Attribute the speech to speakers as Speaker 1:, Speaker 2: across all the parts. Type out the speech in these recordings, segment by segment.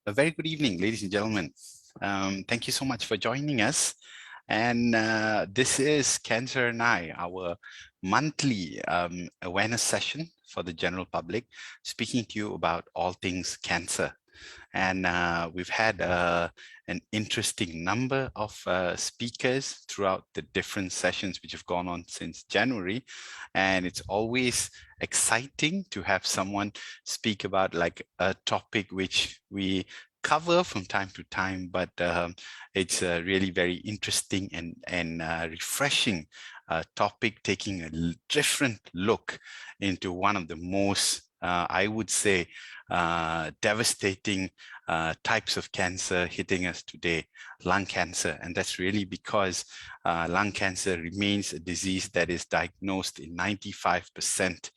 Speaker 1: A very good evening, ladies and gentlemen. Thank you so much for joining us. And this is Cancer and I, our monthly awareness session for the general public, speaking to you about all things cancer. And we've had an interesting number of speakers throughout the different sessions which have gone on since January. And it's always exciting to have someone speak about like a topic which we cover from time to time, but it's a really very interesting and refreshing topic, taking a different look into one of the most, I would say, devastating types of cancer hitting us today, lung cancer. And that's really because lung cancer remains a disease that is diagnosed in 95%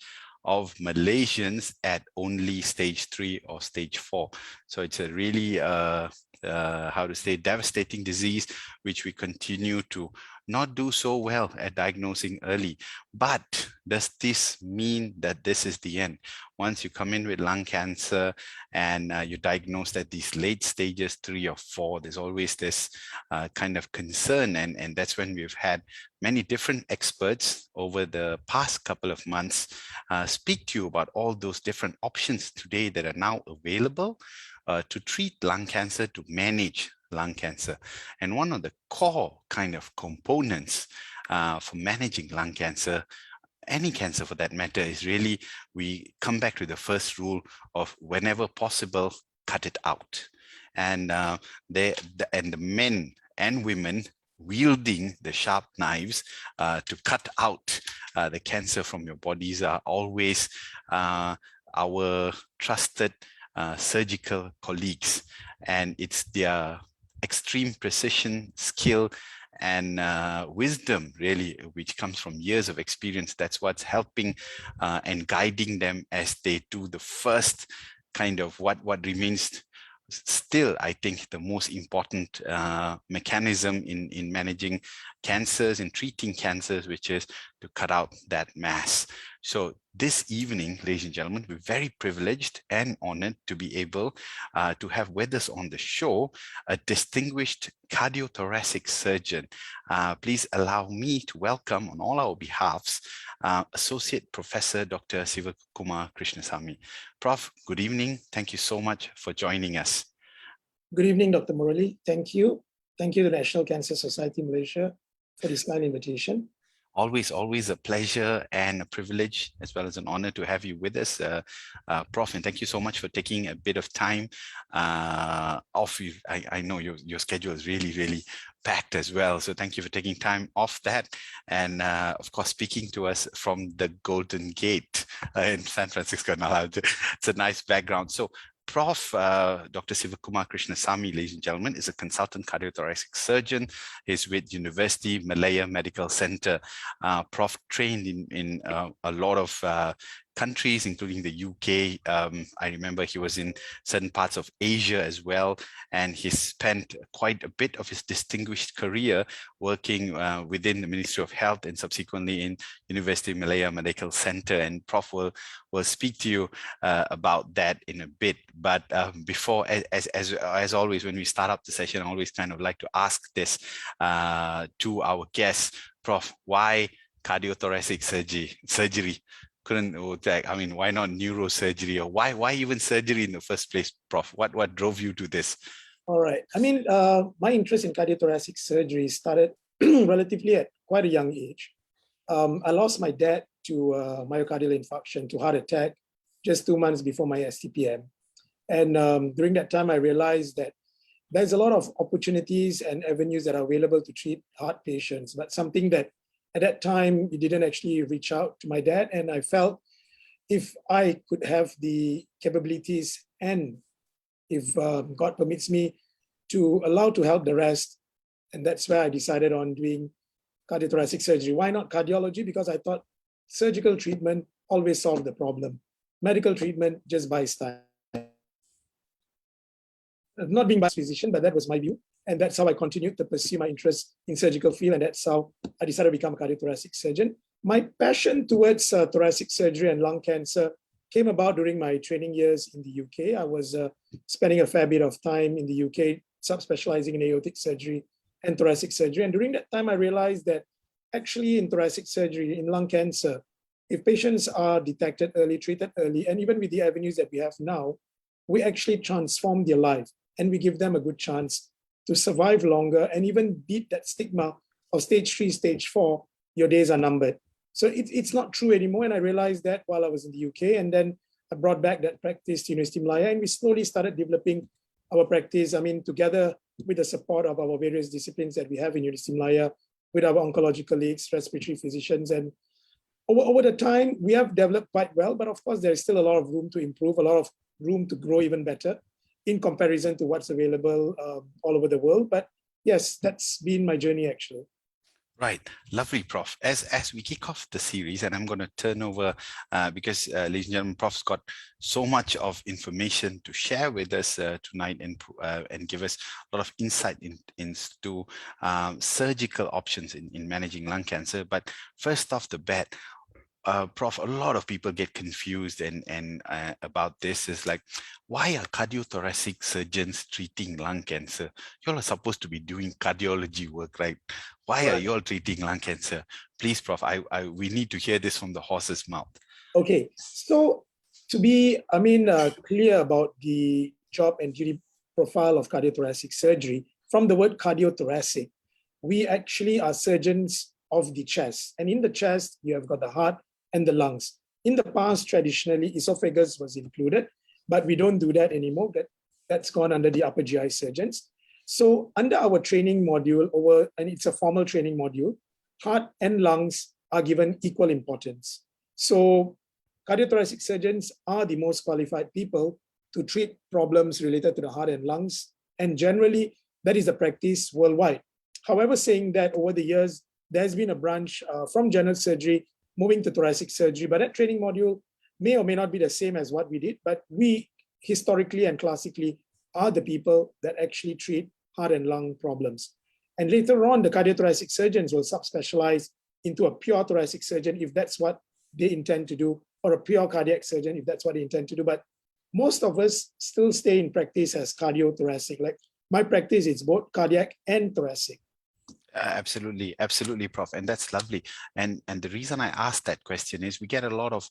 Speaker 1: of Malaysians at only stage 3 or stage 4. So it's a really, how to say, devastating disease, which we continue to not do so well at diagnosing early. But does this mean that this is the end? Once you come in with lung cancer and you're diagnosed at these late stages, 3 or 4, there's always this kind of concern. And that's when we've had many different experts over the past couple of months speak to you about all those different options today that are now available to treat lung cancer, to manage lung cancer. And one of the core kind of components for managing lung cancer, any cancer for that matter, is really, we come back to the first rule of whenever possible, cut it out. And the men and women wielding the sharp knives to cut out the cancer from your bodies are always our trusted surgical colleagues. And it's their extreme precision, skill, and wisdom, really, which comes from years of experience. That's what's helping and guiding them as they do the first kind of what remains still, I think, the most important mechanism in managing cancers and treating cancers, which is to cut out that mass. So this evening, ladies and gentlemen, we're very privileged and honored to be able to have with us on the show a distinguished cardiothoracic surgeon. Please allow me to welcome on all our behalves Associate Professor Dr. Sivakumar Krishnasamy. Prof, good evening. Thank you so much for joining us.
Speaker 2: Good evening, Dr. Murali. Thank you. Thank you to the National Cancer Society Malaysia for this kind invitation.
Speaker 1: Always a pleasure and a privilege, as well as an honor to have you with us, Prof. And thank you so much for taking a bit of time off. I know your schedule is really packed as well. So thank you for taking time off that. And of course, speaking to us from the Golden Gate in San Francisco. Now, it's a nice background. So Prof. Dr. Sivakumar Krishnasamy, ladies and gentlemen, is a consultant cardiothoracic surgeon. He's with University Malaya Medical Center. Prof. trained in a lot of countries, including the UK. I remember he was in certain parts of Asia as well, and he spent quite a bit of his distinguished career working within the Ministry of Health and subsequently in University Malaya Medical Center. And Prof will speak to you about that in a bit. But before, as always, when we start up the session, I always kind of like to ask this to our guests. Prof, why cardiothoracic surgery? Why not neurosurgery, or why even surgery in the first place, Prof? What drove you to this?
Speaker 2: All right. My interest in cardiothoracic surgery started relatively at quite a young age. I lost my dad to myocardial infarction, to heart attack, just 2 months before my STPM. And during that time, I realized that there's a lot of opportunities and avenues that are available to treat heart patients, but something that at that time, it didn't actually reach out to my dad. And I felt if I could have the capabilities and if God permits me to allow to help the rest, and that's where I decided on doing cardiothoracic surgery. Why not cardiology? Because I thought surgical treatment always solved the problem. Medical treatment just buys time. Not being a physician, but that was my view. And that's how I continued to pursue my interest in surgical field. And that's how I decided to become a cardiothoracic surgeon. My passion towards thoracic surgery and lung cancer came about during my training years in the UK. I was spending a fair bit of time in the UK, subspecializing in aortic surgery and thoracic surgery. And during that time, I realized that actually in thoracic surgery, in lung cancer, if patients are detected early, treated early, and even with the avenues that we have now, we actually transform their life and we give them a good chance to survive longer and even beat that stigma of stage 3, stage 4, your days are numbered. So it's not true anymore. And I realized that while I was in the UK, and then I brought back that practice to University Malaya, and we slowly started developing our practice. I mean, together with the support of our various disciplines that we have in University Malaya, with our oncology colleagues, respiratory physicians, and over the time, we have developed quite well, but of course, there's still a lot of room to improve, a lot of room to grow even better in comparison to what's available all over the world. But yes, that's been my journey actually.
Speaker 1: Right, lovely, Prof. As we kick off the series, and I'm going to turn over because, ladies and gentlemen, Prof's got so much of information to share with us tonight, and give us a lot of insight into surgical options in managing lung cancer. But first off the bat, Prof, a lot of people get confused and about this is like, why are cardiothoracic surgeons treating lung cancer? You all are supposed to be doing cardiology work, right? Why are you all treating lung cancer? Please, Prof, we need to hear this from the horse's mouth.
Speaker 2: Okay, so to be, clear about the job and duty profile of cardiothoracic surgery, from the word cardiothoracic, we actually are surgeons of the chest. And in the chest, you have got the heart and the lungs. In the past, traditionally, esophagus was included, but we don't do that anymore. That's gone under the upper GI surgeons. So under our training module, and it's a formal training module, heart and lungs are given equal importance. So cardiothoracic surgeons are the most qualified people to treat problems related to the heart and lungs. And generally, that is the practice worldwide. However, saying that, over the years, there's been a branch from general surgery moving to thoracic surgery, but that training module may or may not be the same as what we did, but we historically and classically are the people that actually treat heart and lung problems. And later on, the cardiothoracic surgeons will subspecialize into a pure thoracic surgeon if that's what they intend to do, or a pure cardiac surgeon if that's what they intend to do. But most of us still stay in practice as cardiothoracic. Like my practice is both cardiac and thoracic.
Speaker 1: Absolutely, Prof. And that's lovely. And the reason I asked that question is we get a lot of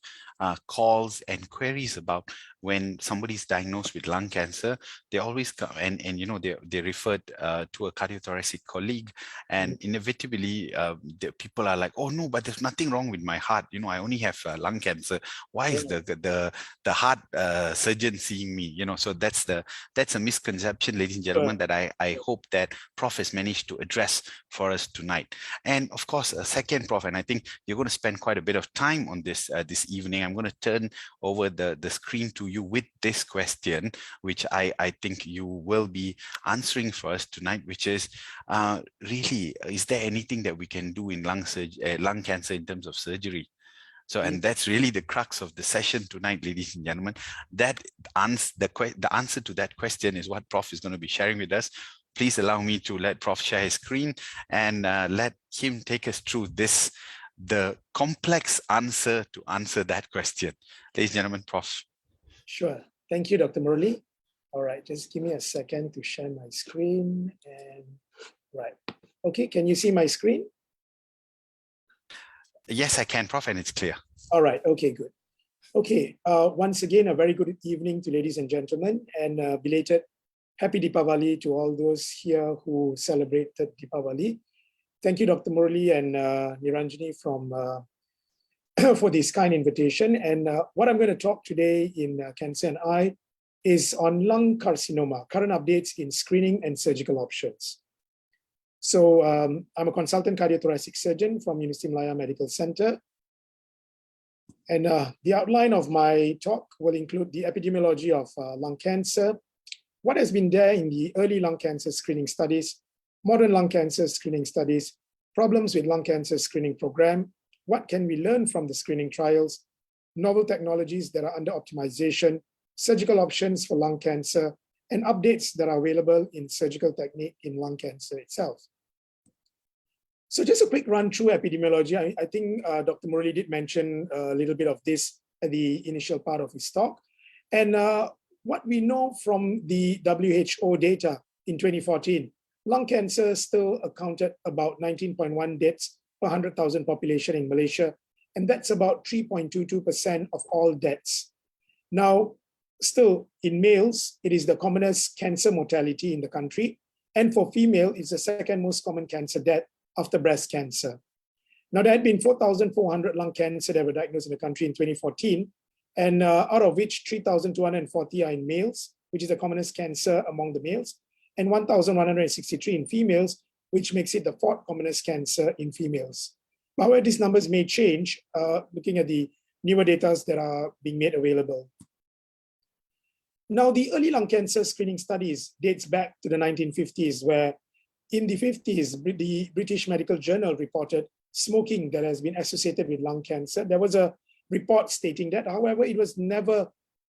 Speaker 1: calls and queries about when somebody's diagnosed with lung cancer, they always come and they referred to a cardiothoracic colleague, and inevitably the people are like, oh no, but there's nothing wrong with my heart. I only have lung cancer. Why is the heart surgeon seeing me? So that's a misconception, ladies and gentlemen, that I hope that Prof has managed to address for us tonight. And of course, a second, Prof, and I think you're going to spend quite a bit of time on this this evening. I'm going to turn over the screen to you with this question, which I think you will be answering for us tonight, which is really, is there anything that we can do in lung cancer in terms of surgery? So, and that's really the crux of the session tonight, ladies and gentlemen. The answer to that question is what Prof is going to be sharing with us. Please allow me to let Prof share his screen and let him take us through the complex answer to answer that question. Ladies and gentlemen, Prof.
Speaker 2: Sure. Thank you, Dr. Murali. All right, just give me a second to share my screen. And right. Okay, can you see my screen?
Speaker 1: Yes, I can, Prof, and it's clear.
Speaker 2: All right, okay, good. Okay, once again, a very good evening to ladies and gentlemen, and belated Happy Deepavali to all those here who celebrated Deepavali. Thank you, Dr. Murali and Niranjani for this kind invitation. And what I'm going to talk today in Cancer and I is on lung carcinoma, current updates in screening and surgical options. So I'm a consultant cardiothoracic surgeon from University Malaya Medical Center. And the outline of my talk will include the epidemiology of lung cancer, what has been there in the early lung cancer screening studies, modern lung cancer screening studies, problems with lung cancer screening program, what can we learn from the screening trials, novel technologies that are under optimization, surgical options for lung cancer, and updates that are available in surgical technique in lung cancer itself. So just a quick run through epidemiology. I think Dr. Murali did mention a little bit of this at the initial part of his talk. And what we know from the WHO data in 2014, lung cancer still accounted about 19.1 deaths per 100,000 population in Malaysia, and that's about 3.22% of all deaths. Now, still in males, it is the commonest cancer mortality in the country, and for female, it's the second most common cancer death after breast cancer. Now, there had been 4,400 lung cancer that were diagnosed in the country in 2014, and out of which 3,240 are in males, which is the commonest cancer among the males, and 1,163 in females, which makes it the fourth commonest cancer in females. However, these numbers may change looking at the newer data that are being made available. Now, the early lung cancer screening studies dates back to the 1950s, where in the 50s, the British Medical Journal reported smoking that has been associated with lung cancer. There was a report stating that, however, it was never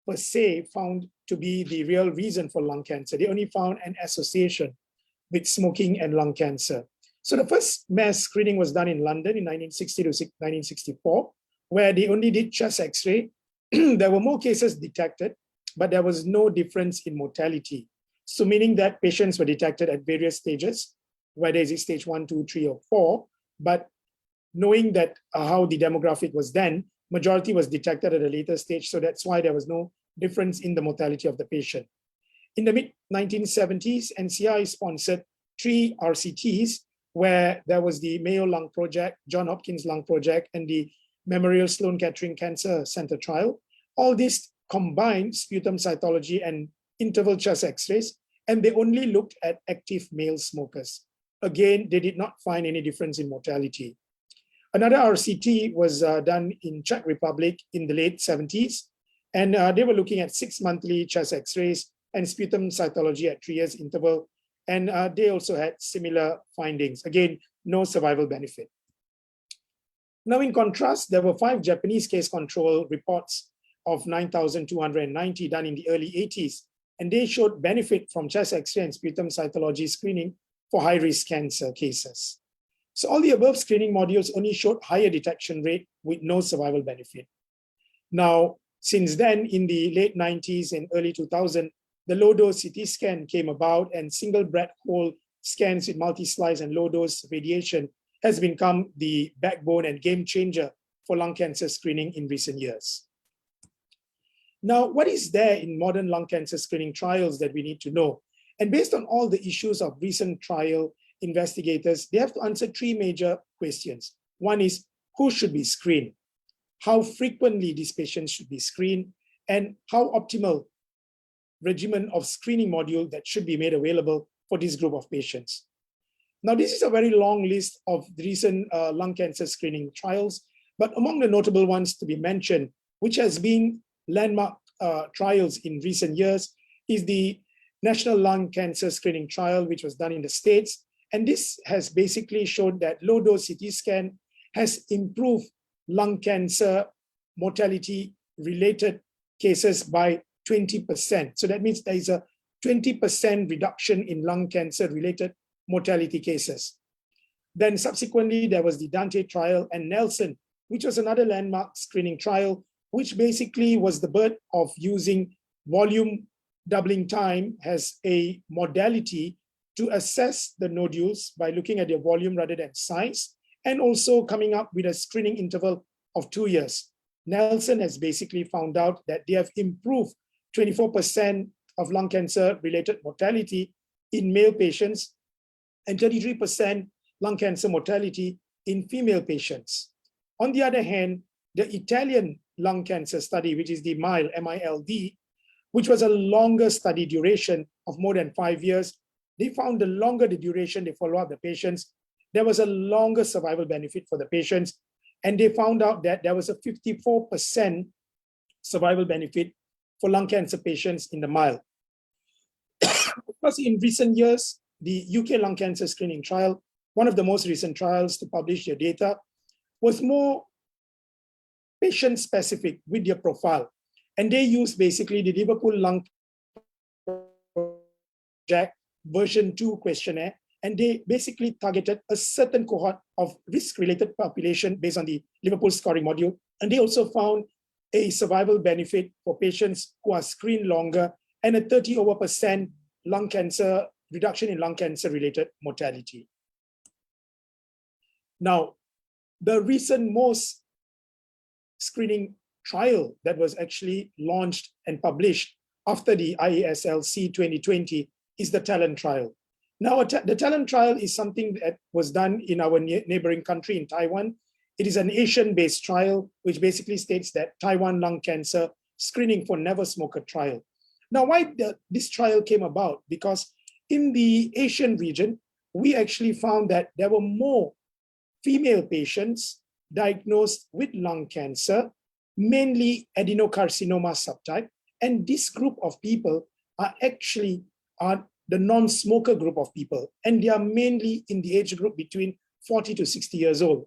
Speaker 2: per se found to be the real reason for lung cancer. They only found an association with smoking and lung cancer. So the first mass screening was done in London in 1960 to 1964, where they only did chest X-ray. There were more cases detected, but there was no difference in mortality. So meaning that patients were detected at various stages, whether it's stage 1, 2, 3, or 4, but knowing that how the demographic was then, majority was detected at a later stage, so that's why there was no difference in the mortality of the patient. In the mid-1970s, NCI sponsored 3 RCTs, where there was the Mayo Lung Project, Johns Hopkins Lung Project, and the Memorial Sloan Kettering Cancer Center trial. All these combined sputum cytology and interval chest X-rays, and they only looked at active male smokers. Again, they did not find any difference in mortality. Another RCT was done in Czech Republic in the late 70s, and they were looking at 6 monthly chest X-rays and sputum cytology at 3 years interval, and they also had similar findings. Again, no survival benefit. Now, in contrast, there were 5 Japanese case control reports of 9,290 done in the early 80s, and they showed benefit from chest X-ray and sputum cytology screening for high-risk cancer cases. So all the above screening modules only showed higher detection rate with no survival benefit. Now, since then, in the late 90s and early 2000, the low-dose CT scan came about, and single breath hole scans with multi-slice and low-dose radiation has become the backbone and game changer for lung cancer screening in recent years. Now, what is there in modern lung cancer screening trials that we need to know? And based on all the issues of recent trial investigators, they have to answer 3 major questions. One is, who should be screened? How frequently these patients should be screened? And how optimal regimen of screening module that should be made available for this group of patients. Now, this is a very long list of recent lung cancer screening trials, but among the notable ones to be mentioned, which has been landmark trials in recent years, is the National Lung Cancer Screening Trial, which was done in the States. And this has basically showed that low-dose CT scan has improved lung cancer mortality-related cases by 20%. So that means there is a 20% reduction in lung cancer-related mortality cases. Then subsequently, there was the Dante trial and Nelson, which was another landmark screening trial, which basically was the birth of using volume doubling time as a modality to assess the nodules by looking at their volume rather than size, and also coming up with a screening interval of 2 years. Nelson has basically found out that they have improved 24% of lung cancer-related mortality in male patients and 33% lung cancer mortality in female patients. On the other hand, the Italian lung cancer study, which is the MILD, M-I-L-D, which was a longer study duration of more than 5 years, they found the longer the duration they follow up the patients, there was a longer survival benefit for the patients. And they found out that there was a 54% survival benefit for lung cancer patients in the MILD. Plus, in recent years, the UK lung cancer screening trial, one of the most recent trials to publish their data, was more patient-specific with their profile. And they used basically the Liverpool Lung Project version 2 questionnaire, and they basically targeted a certain cohort of risk-related population based on the Liverpool scoring module. And they also found a survival benefit for patients who are screened longer and a 30% lung cancer reduction in lung cancer related mortality. Now, the recent most screening trial that was actually launched and published after the IASLC 2020 is the TALENT trial. Now, the TALENT trial is something that was done in our neighboring country in Taiwan. It is an Asian-based trial, which basically states that Taiwan lung cancer screening for never smoker trial. Now, why this trial came about? Because in the Asian region, we actually found that there were more female patients diagnosed with lung cancer, mainly adenocarcinoma subtype. And this group of people are actually the non-smoker group of people. And they are mainly in the age group between 40 to 60 years old.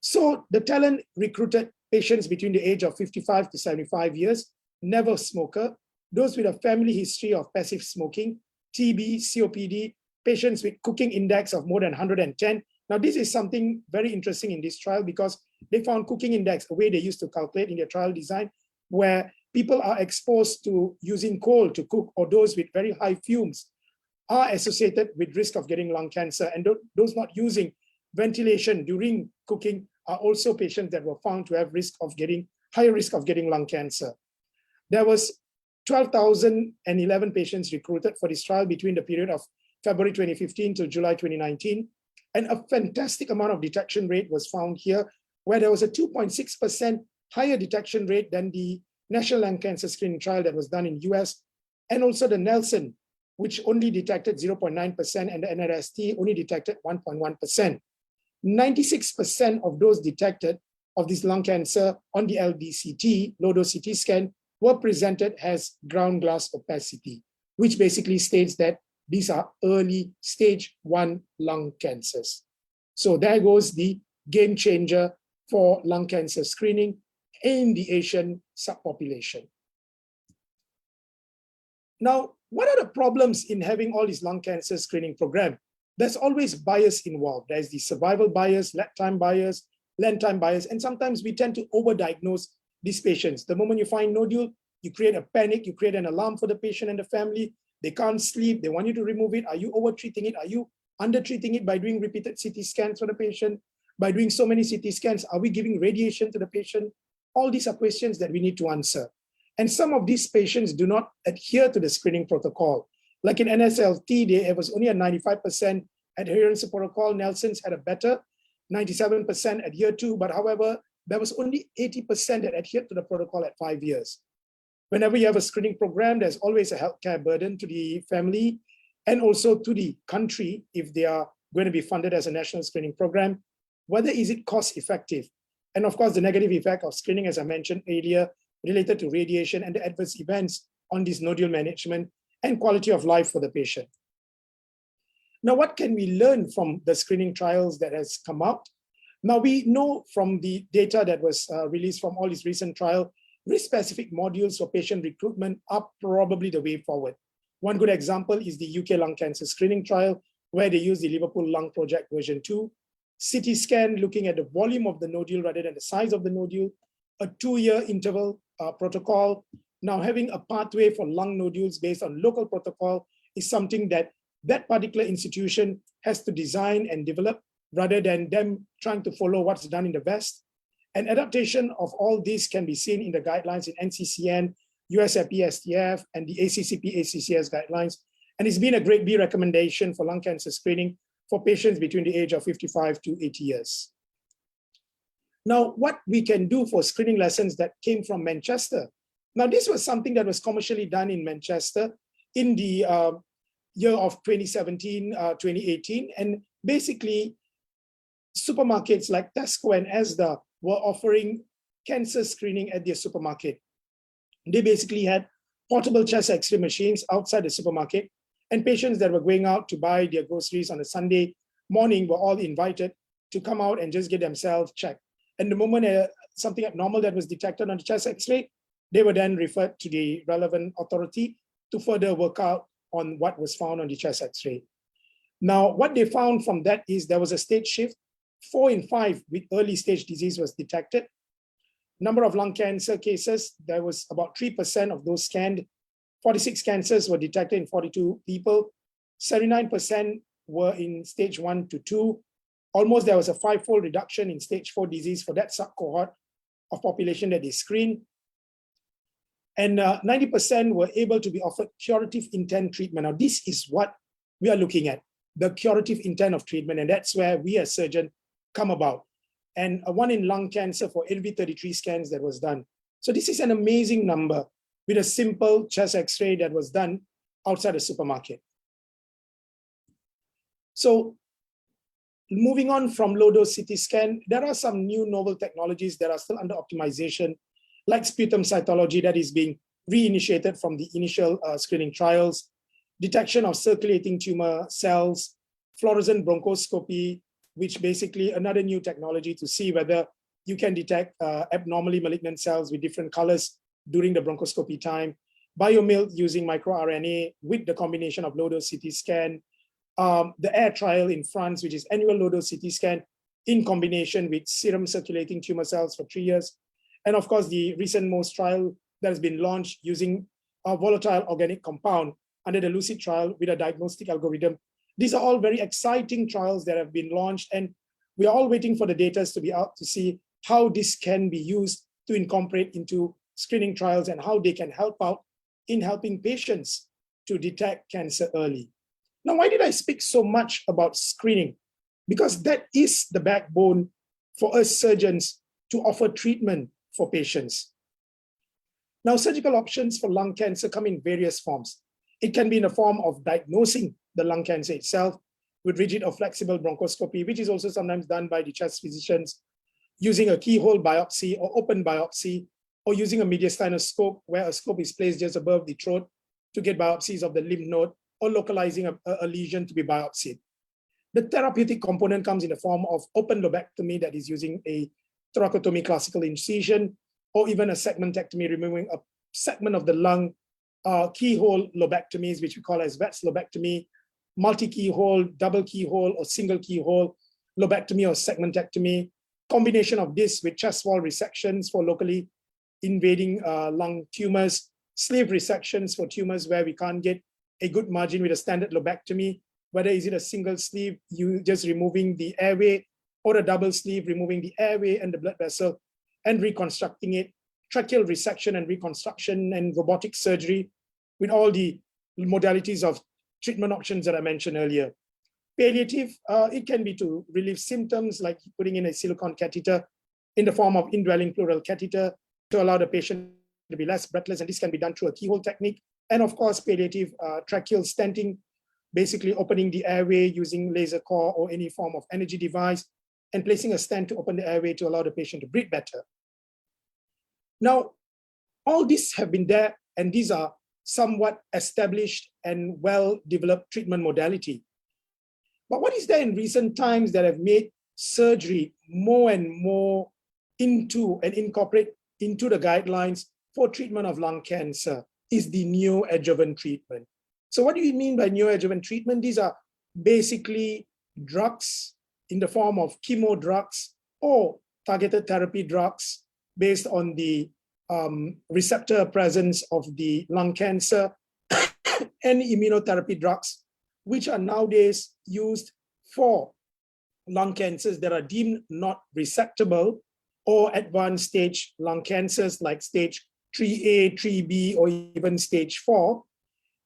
Speaker 2: So the TALENT recruited patients between the age of 55 to 75 years, never smoker, those with a family history of passive smoking, TB, COPD, patients with cooking index of more than 110. Now, this is something very interesting in this trial because they found cooking index, a way they used to calculate in their trial design, where people are exposed to using coal to cook or those with very high fumes are associated with risk of getting lung cancer. And those not using ventilation during cooking are also patients that were found to have higher risk of getting lung cancer. There was 12,011 patients recruited for this trial between the period of February 2015 to July 2019. And a fantastic amount of detection rate was found here, where there was a 2.6% higher detection rate than the National Lung Cancer Screening Trial that was done in US, and also the Nelson, which only detected 0.9%, and the NRST only detected 1.1%. 96% of those detected of this lung cancer on the LDCT, low-dose CT scan, were presented as ground glass opacity, which basically states that these are early stage 1 lung cancers. So there goes the game changer for lung cancer screening in the Asian subpopulation. Now, what are the problems in having all these lung cancer screening program? There's always bias involved. There's the survival bias, lag time bias, length time bias, and sometimes we tend to overdiagnose these patients. The moment you find nodule, you create a panic, you create an alarm for the patient and the family. They can't sleep, they want you to remove it. Are you over-treating it? Are you under-treating it by doing repeated CT scans for the patient? By doing so many CT scans, are we giving radiation to the patient? All these are questions that we need to answer. And some of these patients do not adhere to the screening protocol. Like in NSLT, there was only a 95% adherence to protocol. Nelson's had a better 97% adhered to, but however, there was only 80% that adhered to the protocol at 5 years. Whenever you have a screening program, there's always a healthcare burden to the family and also to the country if they are going to be funded as a national screening program. Whether is it cost effective? And of course, the negative effect of screening, as I mentioned earlier, related to radiation and the adverse events on this nodule management and quality of life for the patient. Now, what can we learn from the screening trials that has come out? Now, we know from the data that was released from all these recent trials, risk-specific modules for patient recruitment are probably the way forward. One good example is the UK lung cancer screening trial, where they use the Liverpool Lung Project version 2, CT scan looking at the volume of the nodule rather than the size of the nodule, a 2-year interval protocol. Now, having a pathway for lung nodules based on local protocol is something that that particular institution has to design and develop rather than them trying to follow what's done in the West. And adaptation of all this can be seen in the guidelines in NCCN, USFP-STF, and the ACCP-ACCS guidelines. And it's been a grade B recommendation for lung cancer screening for patients between the age of 55 to 80 years. Now, what we can do for screening lessons that came from Manchester. Now, this was something that was commercially done in Manchester in the year of 2017, 2018. And basically, supermarkets like Tesco and Asda were offering cancer screening at their supermarket. They basically had portable chest X-ray machines outside the supermarket, and patients that were going out to buy their groceries on a Sunday morning were all invited to come out and just get themselves checked. And the moment something abnormal that was detected on the chest X-ray, they were then referred to the relevant authority to further work out on what was found on the chest X-ray. Now, what they found from that is there was a stage shift. 4 in 5 with early stage disease was detected. number of lung cancer cases, there was about 3% of those scanned. 46 cancers were detected in 42 people. 79% were in stage 1 to 2. Almost there was a 5-fold reduction in stage 4 disease for that subcohort of population that they screened. And 90% were able to be offered curative intent treatment. Now, this is what we are looking at, the curative intent of treatment. And that's where we as surgeons come about. And one in lung cancer for every 33 scans that was done. So this is an amazing number with a simple chest X-ray that was done outside a supermarket. So moving on from low-dose CT scan, there are some new novel technologies that are still under optimization, like sputum cytology that is being reinitiated from the initial screening trials, detection of circulating tumor cells, fluorescent bronchoscopy, which basically another new technology to see whether you can detect abnormally malignant cells with different colors during the bronchoscopy time, biomilk using microRNA with the combination of low-dose CT scan, the AIR trial in France, which is annual low-dose CT scan in combination with serum circulating tumor cells for 3 years. And of course, the recent MOSE trial that has been launched using a volatile organic compound under the LUCID trial with a diagnostic algorithm. These are all very exciting trials that have been launched, and we are all waiting for the data to be out to see how this can be used to incorporate into screening trials and how they can help out in helping patients to detect cancer early. Now, why did I speak so much about screening? Because that is the backbone for us surgeons to offer treatment for patients. Now, surgical options for lung cancer come in various forms. It can be in the form of diagnosing the lung cancer itself with rigid or flexible bronchoscopy, which is also sometimes done by the chest physicians, using a keyhole biopsy or open biopsy, or using a mediastinal scope where a scope is placed just above the throat to get biopsies of the lymph node, or localizing a lesion to be biopsied. The therapeutic component comes in the form of open lobectomy that is using a thoracotomy classical incision, or even a segmentectomy, removing a segment of the lung, keyhole lobectomies, which we call as VETS lobectomy, multi-keyhole, double keyhole, or single keyhole lobectomy or segmentectomy, combination of this with chest wall resections for locally invading lung tumors, sleeve resections for tumors where we can't get a good margin with a standard lobectomy, whether is it a single sleeve, you just removing the airway, or a double sleeve, removing the airway and the blood vessel and reconstructing it, tracheal resection and reconstruction, and robotic surgery with all the modalities of treatment options that I mentioned earlier. Palliative, it can be to relieve symptoms like putting in a silicone catheter in the form of indwelling pleural catheter to allow the patient to be less breathless, and this can be done through a keyhole technique. And of course, palliative tracheal stenting, basically opening the airway using laser core or any form of energy device, and placing a stent to open the airway to allow the patient to breathe better. Now, all these have been there, and these are somewhat established and well-developed treatment modality. But what is there in recent times that have made surgery more and more into and incorporate into the guidelines for treatment of lung cancer is the neoadjuvant treatment. So what do you mean by neoadjuvant treatment? These are basically drugs in the form of chemo drugs or targeted therapy drugs based on the receptor presence of the lung cancer and immunotherapy drugs, which are nowadays used for lung cancers that are deemed not resectable or advanced stage lung cancers like stage 3A, 3B, or even stage 4.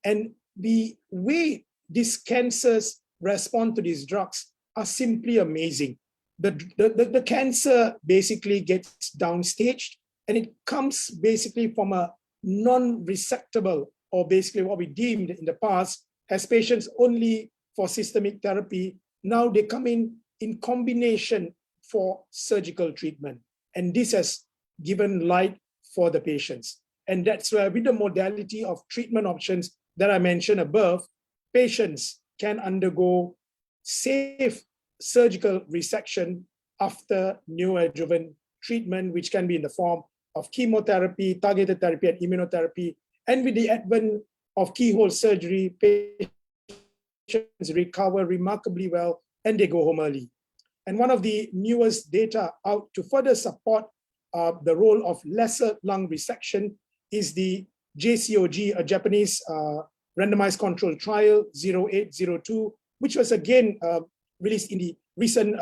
Speaker 2: And the way these cancers respond to these drugs are simply amazing. The cancer basically gets downstaged, and it comes basically from a non-resectable, or basically what we deemed in the past as patients only for systemic therapy. Now they come in combination for surgical treatment. And this has given light for the patients. And that's where with the modality of treatment options that I mentioned above, patients can undergo safe surgical resection after neoadjuvant treatment, which can be in the form of chemotherapy, targeted therapy, and immunotherapy. And with the advent of keyhole surgery, patients recover remarkably well and they go home early. And one of the newest data out to further support the role of lesser lung resection is the JCOG, a Japanese randomized controlled trial 0802, which was again released in the recent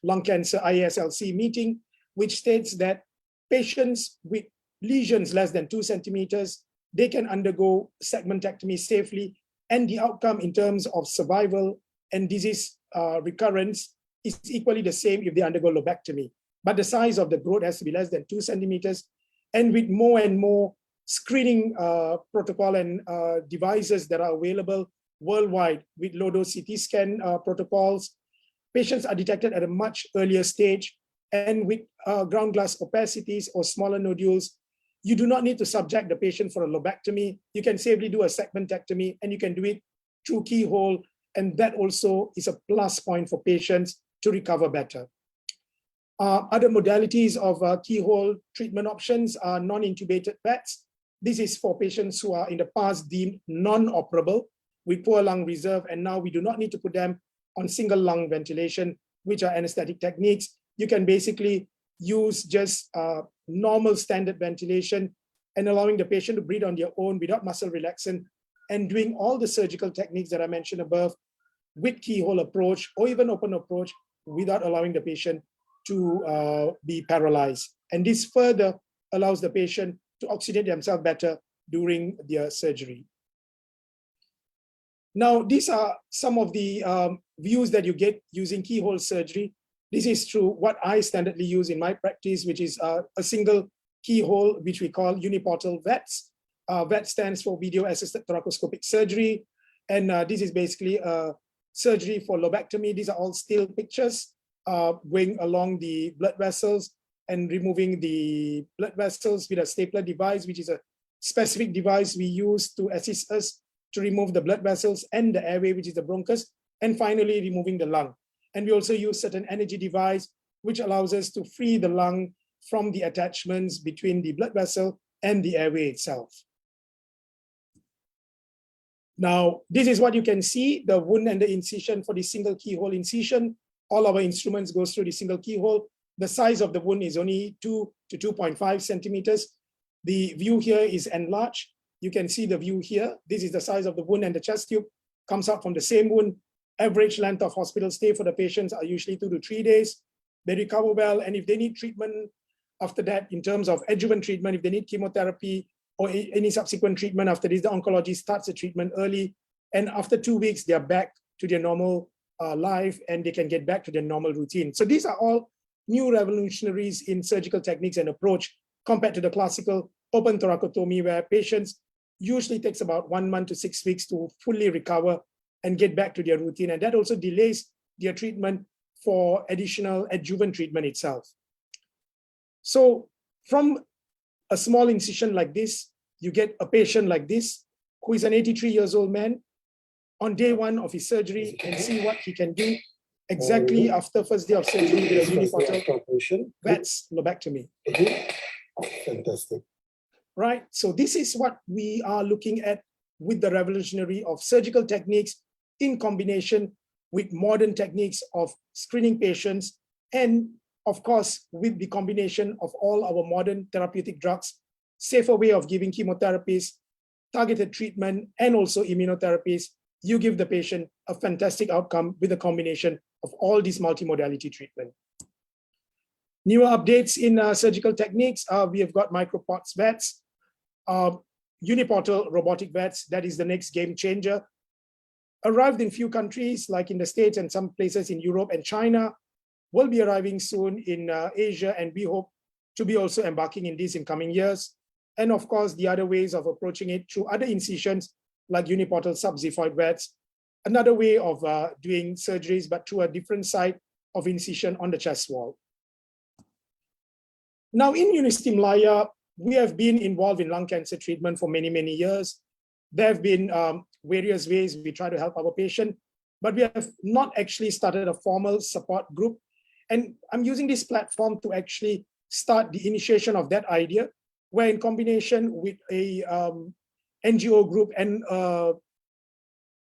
Speaker 2: lung cancer IASLC meeting, which states that patients with lesions less than 2 centimeters, they can undergo segmentectomy safely, and the outcome in terms of survival and disease recurrence is equally the same if they undergo lobectomy. But the size of the growth has to be less than 2 centimeters. And with more and more screening protocol and devices that are available worldwide with low-dose CT scan protocols, patients are detected at a much earlier stage. And with ground glass opacities or smaller nodules, you do not need to subject the patient for a lobectomy. You can safely do a segmentectomy, and you can do it through keyhole. And that also is a plus point for patients to recover better. Other modalities of keyhole treatment options are non-intubated VETs. This is for patients who are in the past deemed non-operable with poor lung reserve, and now we do not need to put them on single lung ventilation, which are anesthetic techniques. You can basically use just normal standard ventilation and allowing the patient to breathe on their own without muscle relaxant, and doing all the surgical techniques that I mentioned above with keyhole approach or even open approach without allowing the patient to be paralyzed. And this further allows the patient to oxygenate themselves better during their surgery. Now, these are some of the views that you get using keyhole surgery. This is through what I standardly use in my practice, which is a single keyhole, which we call uniportal VETs. VET stands for video assisted thoracoscopic surgery. And this is basically a surgery for lobectomy. These are all still pictures going along the blood vessels and removing the blood vessels with a stapler device, which is a specific device we use to assist us to remove the blood vessels and the airway, which is the bronchus, and finally removing the lung. And we also use certain energy device, which allows us to free the lung from the attachments between the blood vessel and the airway itself. Now, this is what you can see, the wound and the incision for the single keyhole incision. All our instruments goes through the single keyhole. The size of the wound is only 2 to 2.5 centimeters. The view here is enlarged. You can see the view here. This is the size of the wound, and the chest tube comes out from the same wound. Average length of hospital stay for the patients are usually 2 to 3 days. They recover well, and if they need treatment after that, in terms of adjuvant treatment, if they need chemotherapy or any subsequent treatment after this, the oncology starts the treatment early. And after 2 weeks, they are back to their normal life, and they can get back to their normal routine. So these are all new revolutionaries in surgical techniques and approach compared to the classical open thoracotomy, where patients usually takes about 1 month to 6 weeks to fully recover and get back to their routine. And that also delays their treatment for additional adjuvant treatment itself. So from a small incision like this, you get a patient like this, who is an 83-year-old man on day 1 of his surgery, and see what he can do exactly after first day of surgery with a uniportal VETs lobectomy.
Speaker 3: Fantastic.
Speaker 2: Right, so this is what we are looking at with the revolutionary of surgical techniques in combination with modern techniques of screening patients, and of course, with the combination of all our modern therapeutic drugs, safer way of giving chemotherapies, targeted treatment, and also immunotherapies. You give the patient a fantastic outcome with a combination of all these multimodality treatment. Newer updates in surgical techniques, we have got micropods VETs, uniportal robotic VETs, that is the next game changer. Arrived in few countries like in the States and some places in Europe and China, will be arriving soon in Asia, and we hope to be also embarking in these in coming years. And of course, the other ways of approaching it through other incisions like uniportal subxiphoid VETs, another way of doing surgeries, but through a different site of incision on the chest wall. Now in Unistim Laya, we have been involved in lung cancer treatment for many, many years. There have been various ways we try to help our patient, but we have not actually started a formal support group. And I'm using this platform to actually start the initiation of that idea, where in combination with a NGO group and a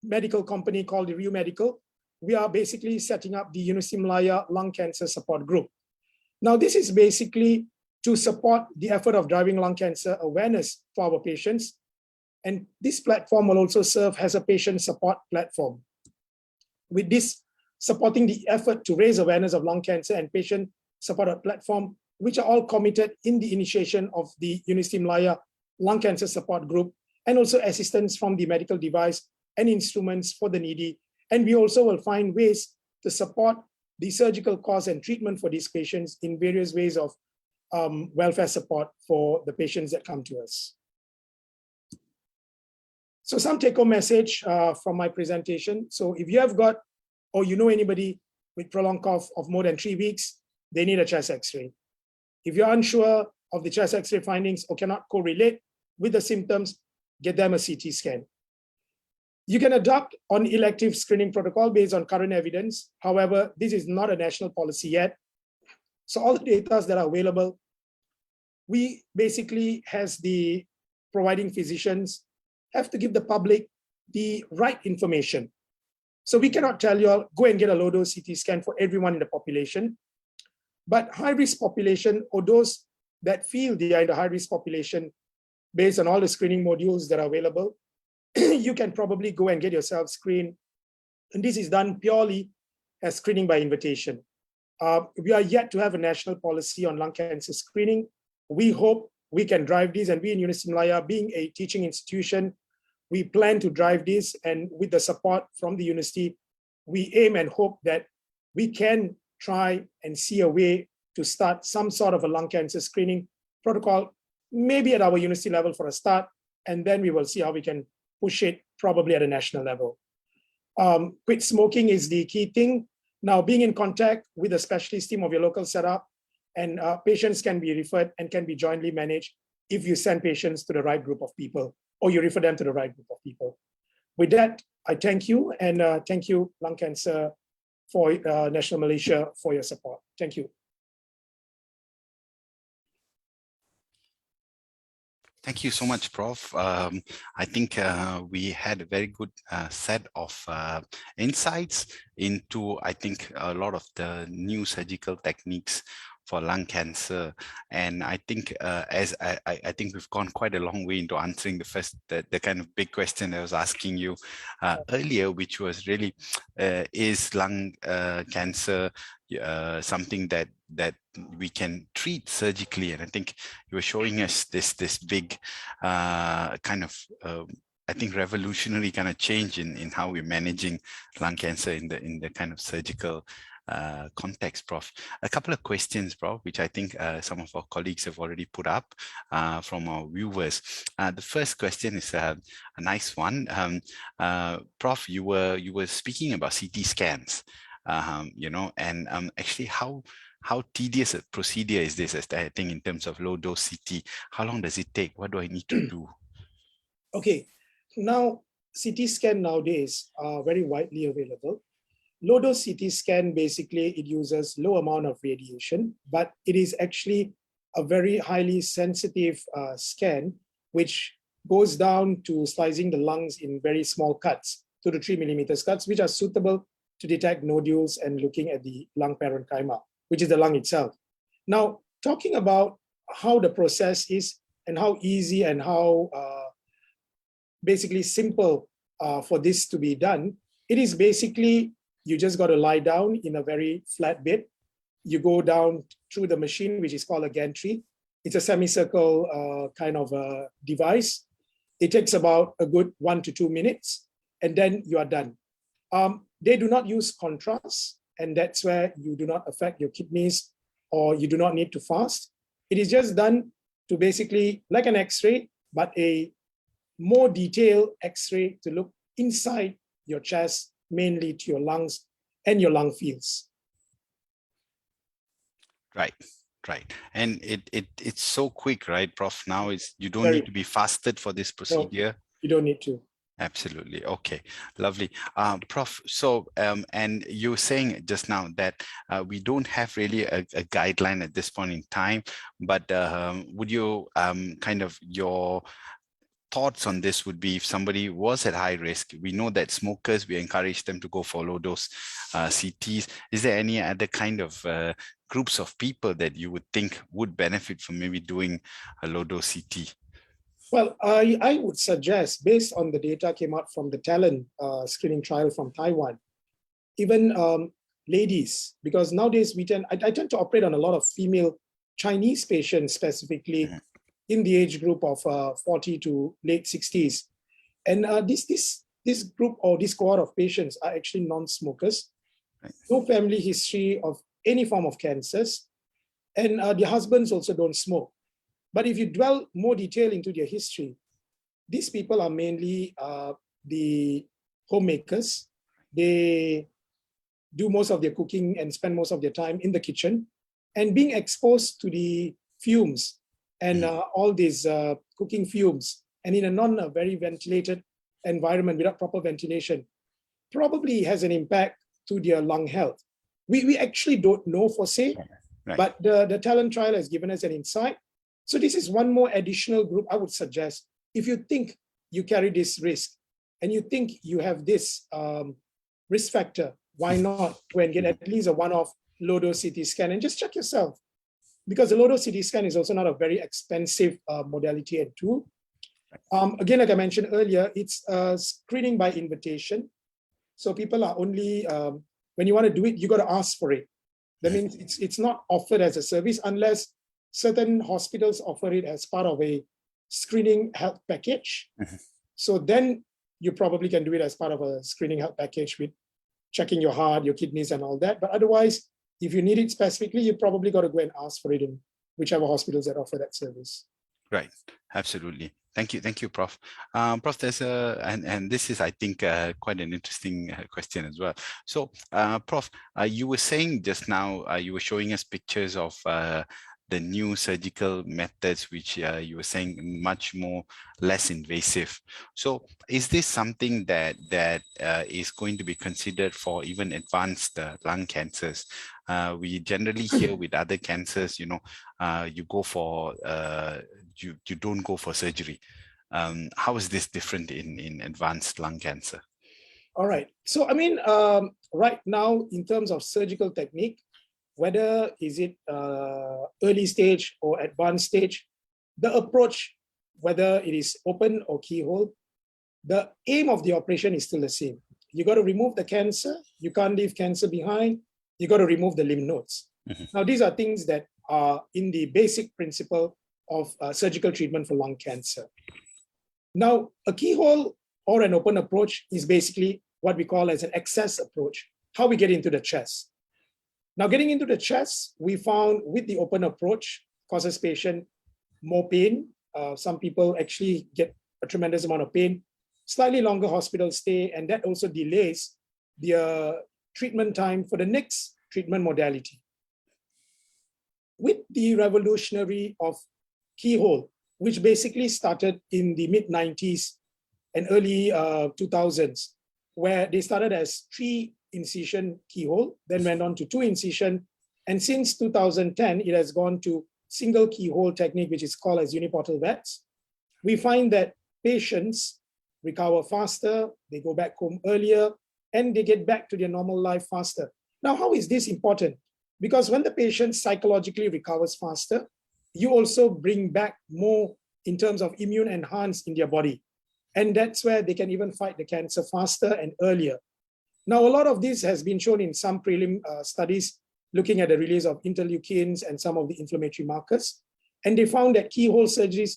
Speaker 2: medical company called the Rio Medical, we are basically setting up the Unistim Laya Lung Cancer Support Group. Now, this is basically to support the effort of driving lung cancer awareness for our patients. And this platform will also serve as a patient support platform. With this supporting the effort to raise awareness of lung cancer and patient support platform, which are all committed in the initiation of the University Malaya Lung Cancer Support Group, and also assistance from the medical device and instruments for the needy. And we also will find ways to support the surgical course and treatment for these patients in various ways of welfare support for the patients that come to us. So some take-home message from my presentation. So if you have got, or you know anybody with prolonged cough of more than 3 weeks, they need a chest X-ray. If you're unsure of the chest X-ray findings or cannot correlate with the symptoms, get them a CT scan. You can adopt on elective screening protocol based on current evidence. However, this is not a national policy yet. So all the data that are available, we basically, as the providing physicians, have to give the public the right information. So we cannot tell you all, go and get a low-dose CT scan for everyone in the population. But high-risk population, or those that feel they are in the high-risk population, based on all the screening modules that are available, you can probably go and get yourself screened. And this is done purely as screening by invitation. We are yet to have a national policy on lung cancer screening. We hope we can drive this, and we in University Malaya, being a teaching institution, we plan to drive this, and with the support from the university, we aim and hope that we can try and see a way to start some sort of a lung cancer screening protocol, maybe at our university level for a start, and then we will see how we can push it probably at a national level. Quit smoking is the key thing. Now, being in contact with a specialist team of your local setup, and patients can be referred and can be jointly managed if you send patients to the right group of people, or you refer them to the right group of people. With that, I thank you, and thank you, Lung Cancer for National Malaysia, for your support. Thank you.
Speaker 1: Thank you so much, Prof. I think we had a very good set of insights into, I think, a lot of the new surgical techniques for lung cancer. And I think I think we've gone quite a long way into answering the kind of big question I was asking you earlier, which was really, is lung cancer something that we can treat surgically? And I think you were showing us this big kind of I think revolutionary kind of change in how we're managing lung cancer in the kind of surgical context, Prof. A couple of questions, Prof, which I think some of our colleagues have already put up from our viewers. The first question is a nice one. Prof, you were speaking about CT scans, you know, and actually how tedious a procedure is this, I think, in terms of low dose CT? How long does it take? What do I need to do?
Speaker 2: Okay, now CT scan nowadays are very widely available. Low dose CT scan, basically it uses low amount of radiation, but it is actually a very highly sensitive scan, which goes down to slicing the lungs in very small cuts, 2 to 3 millimeters cuts, which are suitable to detect nodules and looking at the lung parenchyma, which is the lung itself. Now, talking about how the process is and how easy and how basically simple for this to be done, it is basically, you just got to lie down in a very flat bed. You go down through the machine, which is called a gantry. It's a semicircle kind of a device. It takes about a good 1 to 2 minutes, and then you are done. They do not use contrast, and that's where you do not affect your kidneys, or you do not need to fast. It is just done to basically, like an X-ray, but a more detailed X-ray to look inside your chest, mainly to your lungs and your lung fields. Right.
Speaker 1: And it's so quick, right, Prof? Now you don't need to be fasted for this procedure.
Speaker 2: No, you don't need to.
Speaker 1: Absolutely. Okay, lovely. Prof, so, and you were saying just now that we don't have really a guideline at this point in time, but would you kind of your thoughts on this would be, if somebody was at high risk, we know that smokers, we encourage them to go for low dose CTs. Is there any other kind of groups of people that you would think would benefit from maybe doing a low-dose CT?
Speaker 2: Well, I would suggest, based on the data came out from the talent screening trial from Taiwan, even ladies, because nowadays I tend to operate on a lot of female Chinese patients specifically in the age group of 40 to late 60s. And this group or this cohort of patients are actually non-smokers, no family history of any form of cancers, and their husbands also don't smoke. But if you dwell more detail into their history, these people are mainly the homemakers. They do most of their cooking and spend most of their time in the kitchen, and being exposed to the fumes and all these cooking fumes, and in a not very ventilated environment without proper ventilation, probably has an impact to their lung health. We actually don't know for say, but the talent trial has given us an insight. So this is one more additional group I would suggest. If you think you carry this risk and you think you have this risk factor, why not go and get at least a one-off low-dose CT scan and just check yourself? Because the low-dose CT scan is also not a very expensive modality and tool. Again, like I mentioned earlier, it's screening by invitation. So people are only, when you want to do it, you got to ask for it. That means it's not offered as a service unless certain hospitals offer it as part of a screening health package. So then you probably can do it as part of a screening health package with checking your heart, your kidneys and all that. But otherwise, if you need it specifically, you probably got to go and ask for it in whichever hospitals that offer that service.
Speaker 1: Right, absolutely. Thank you, Prof. Prof, there's and this is, I think, quite an interesting question as well. So, Prof, you were saying just now, you were showing us pictures of the new surgical methods, which you were saying much less invasive. So is this something that is going to be considered for even advanced lung cancers? We generally hear with other cancers, you go for, you don't go for surgery. How is this different in advanced lung cancer?
Speaker 2: All right. So, I mean, right now, in terms of surgical technique, whether is it early stage or advanced stage, the approach, whether it is open or keyhole, the aim of the operation is still the same. You got to remove the cancer. You can't leave cancer behind. You got to remove the lymph nodes. Now, these are things that are in the basic principle of surgical treatment for lung cancer. Now, a keyhole or an open approach is basically what we call as an access approach, how we get into the chest. Now, getting into the chest, we found with the open approach causes patient more pain. Some people actually get a tremendous amount of pain, slightly longer hospital stay, and that also delays the treatment time for the next treatment modality. With the revolutionary of keyhole, which basically started in the mid-90s and early 2000s, where they started as 3-incision keyhole, then went on to 2-incision, and since 2010, it has gone to single keyhole technique, which is called as uniportal VETs. We find that patients recover faster, they go back home earlier, and they get back to their normal life faster. Now, how is this important? Because when the patient psychologically recovers faster, you also bring back more in terms of immune enhanced in their body. And that's where they can even fight the cancer faster and earlier. Now, a lot of this has been shown in some prelim studies looking at the release of interleukins and some of the inflammatory markers. And they found that keyhole surgeries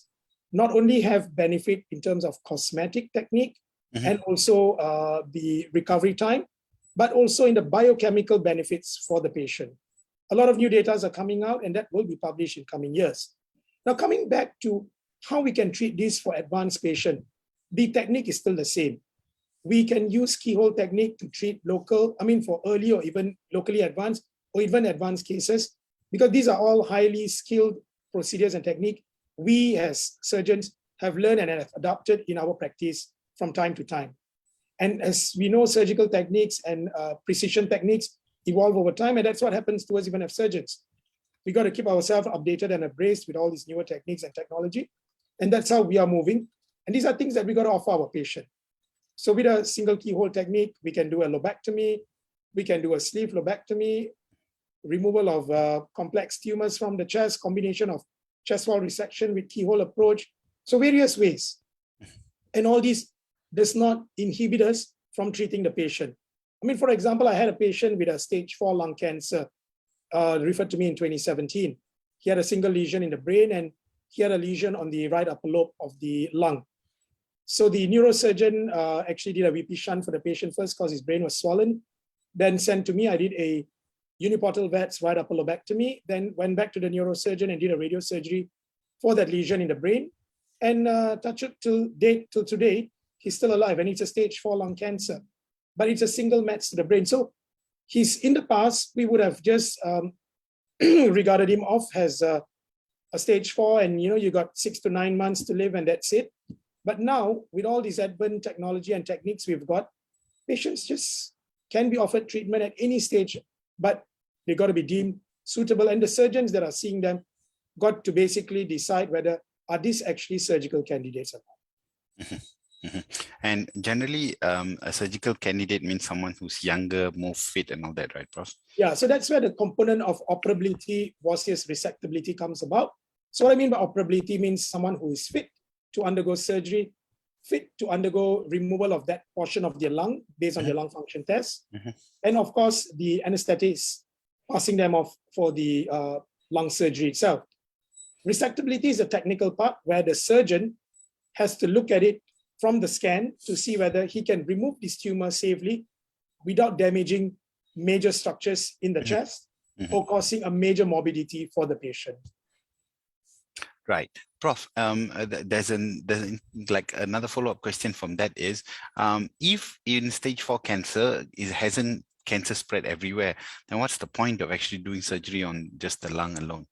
Speaker 2: not only have benefit in terms of cosmetic technique and also the recovery time, but also in the biochemical benefits for the patient. A lot of new data are coming out, and that will be published in coming years. Now, coming back to how we can treat this for advanced patients, the technique is still the same. We can use keyhole technique to treat for early or even locally advanced or even advanced cases, because these are all highly skilled procedures and technique we as surgeons have learned and have adopted in our practice from time to time. And as we know, surgical techniques and precision techniques evolve over time, and that's what happens to us even as surgeons. We got to keep ourselves updated and abreast with all these newer techniques and technology, and that's how we are moving. And these are things that we got to offer our patient. So with a single keyhole technique, we can do a lobectomy, we can do a sleeve lobectomy, removal of complex tumors from the chest, combination of chest wall resection with keyhole approach. So various ways. And all these does not inhibit us from treating the patient. I mean, for example, I had a patient with a stage 4 lung cancer referred to me in 2017. He had a single lesion in the brain and he had a lesion on the right upper lobe of the lung. So the neurosurgeon actually did a VP shunt for the patient first because his brain was swollen, then sent to me. I did a uniportal VATS right upper lobectomy, then went back to the neurosurgeon and did a radiosurgery for that lesion in the brain. And touch it till today, he's still alive and it's a stage 4 lung cancer, but it's a single mets to the brain. So he's in the past, we would have just regarded him off as a stage 4 and you got 6 to 9 months to live and that's it. But now with all these advanced technology and techniques we've got, patients just can be offered treatment at any stage, but they got to be deemed suitable. And the surgeons that are seeing them got to basically decide whether are these actually surgical candidates or not.
Speaker 1: Mm-hmm. Mm-hmm. And generally, a surgical candidate means someone who's younger, more fit and all that, right, Prof?
Speaker 2: Yeah, so that's where the component of operability versus resectability comes about. So what I mean by operability means someone who is fit to undergo surgery, fit to undergo removal of that portion of their lung based on their lung function test. And of course, the anesthetic is passing them off for the lung surgery itself. Resectability is a technical part where the surgeon has to look at it from the scan to see whether he can remove this tumor safely without damaging major structures in the chest or causing a major morbidity for the patient.
Speaker 1: Right. Prof, there's like another follow-up question from that is, if in stage 4 cancer, it hasn't cancer spread everywhere, then what's the point of actually doing surgery on just the lung alone?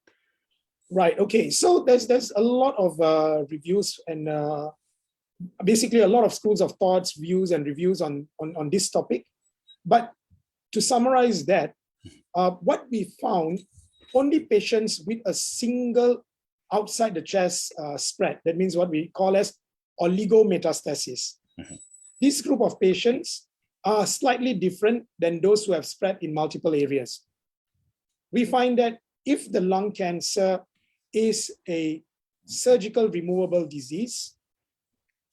Speaker 2: Right. Okay. So there's a lot of reviews and basically a lot of schools of thoughts, views, and reviews on this topic. But to summarize that, what we found, only patients with a single outside the chest spread, that means what we call as oligometastasis. This group of patients are slightly different than those who have spread in multiple areas. We find that if the lung cancer is a surgical removable disease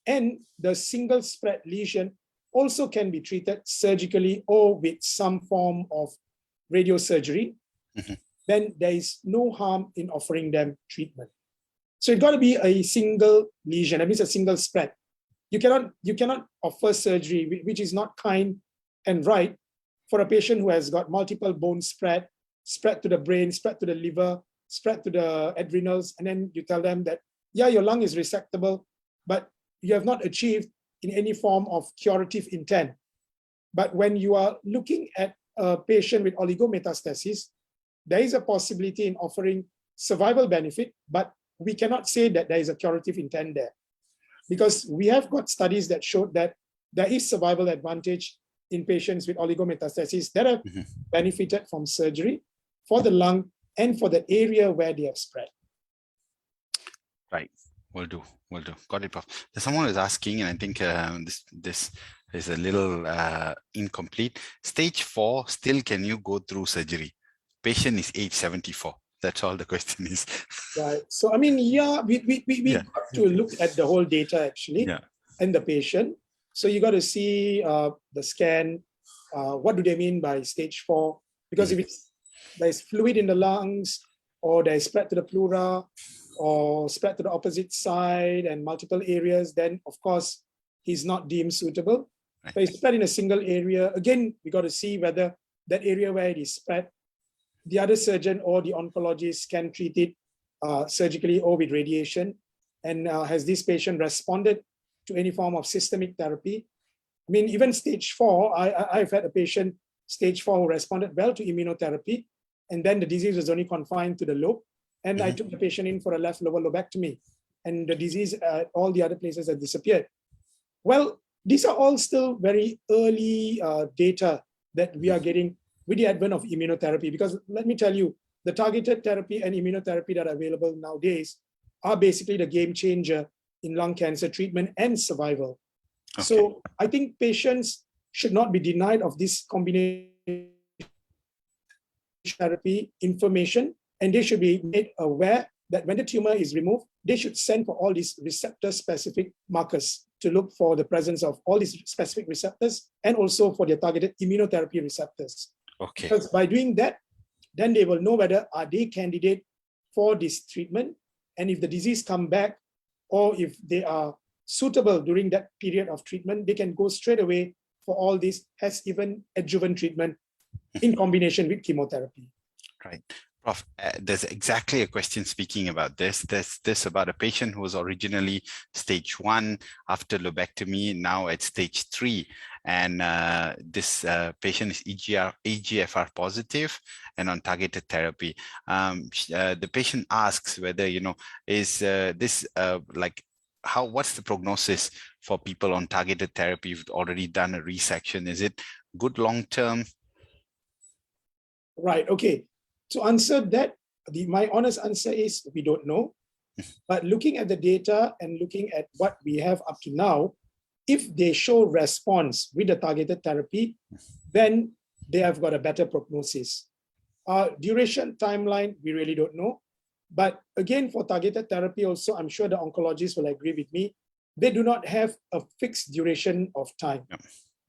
Speaker 2: and the single spread lesion also can be treated surgically or with some form of radiosurgery, then there is no harm in offering them treatment. So it's got to be a single lesion, that means a single spread. You cannot offer surgery, which is not kind and right, for a patient who has got multiple bone spread to the brain, spread to the liver, spread to the adrenals, and then you tell them that, yeah, your lung is resectable, but you have not achieved in any form of curative intent. But when you are looking at a patient with oligometastasis, there is a possibility in offering survival benefit, but we cannot say that there is a curative intent there, because we have got studies that showed that there is survival advantage in patients with oligometastasis that have benefited from surgery for the lung and for the area where they have spread.
Speaker 1: Right. Will do. Got it, Prof. There's someone who's asking, and I think this is a little incomplete. Stage 4, still can you go through surgery? Patient is age 74. That's all the question is.
Speaker 2: Right. So, I mean, yeah, we got to look at the whole data actually and the patient. So you got to see the scan. What do they mean by stage 4? Because if there's fluid in the lungs, or there's spread to the pleura, or spread to the opposite side and multiple areas, then of course he's not deemed suitable. But it's spread in a single area. Again, we got to see whether that area where it is spread, the other surgeon or the oncologist can treat it surgically or with radiation. And has this patient responded to any form of systemic therapy? I mean, even stage 4, I've had a patient stage 4 who responded well to immunotherapy, and then the disease was only confined to the lobe. And I took the patient in for a left lower lobectomy, and the disease at all the other places had disappeared. Well, these are all still very early data that we are getting with the advent of immunotherapy, because let me tell you, the targeted therapy and immunotherapy that are available nowadays are basically the game changer in lung cancer treatment and survival. Okay. So I think patients should not be denied of this combination therapy information, and they should be made aware that when the tumor is removed, they should send for all these receptor-specific markers to look for the presence of all these specific receptors and also for their targeted immunotherapy receptors.
Speaker 1: Okay.
Speaker 2: Because by doing that, then they will know whether are they candidate for this treatment, and if the disease come back, or if they are suitable during that period of treatment, they can go straight away for all this as even adjuvant treatment in combination with chemotherapy.
Speaker 1: Right. Prof, there's exactly a question speaking about this. There's this about a patient who was originally stage 1 after lobectomy, now at stage 3. And this patient is EGFR positive and on targeted therapy. The patient asks whether, is this like, what's the prognosis for people on targeted therapy who've already done a resection? Is it good long-term?
Speaker 2: Right, okay. To answer that, my honest answer is we don't know. But looking at the data and looking at what we have up to now, if they show response with the targeted therapy, then they have got a better prognosis. Duration timeline, we really don't know. But again, for targeted therapy also, I'm sure the oncologists will agree with me, they do not have a fixed duration of time.
Speaker 1: Yep.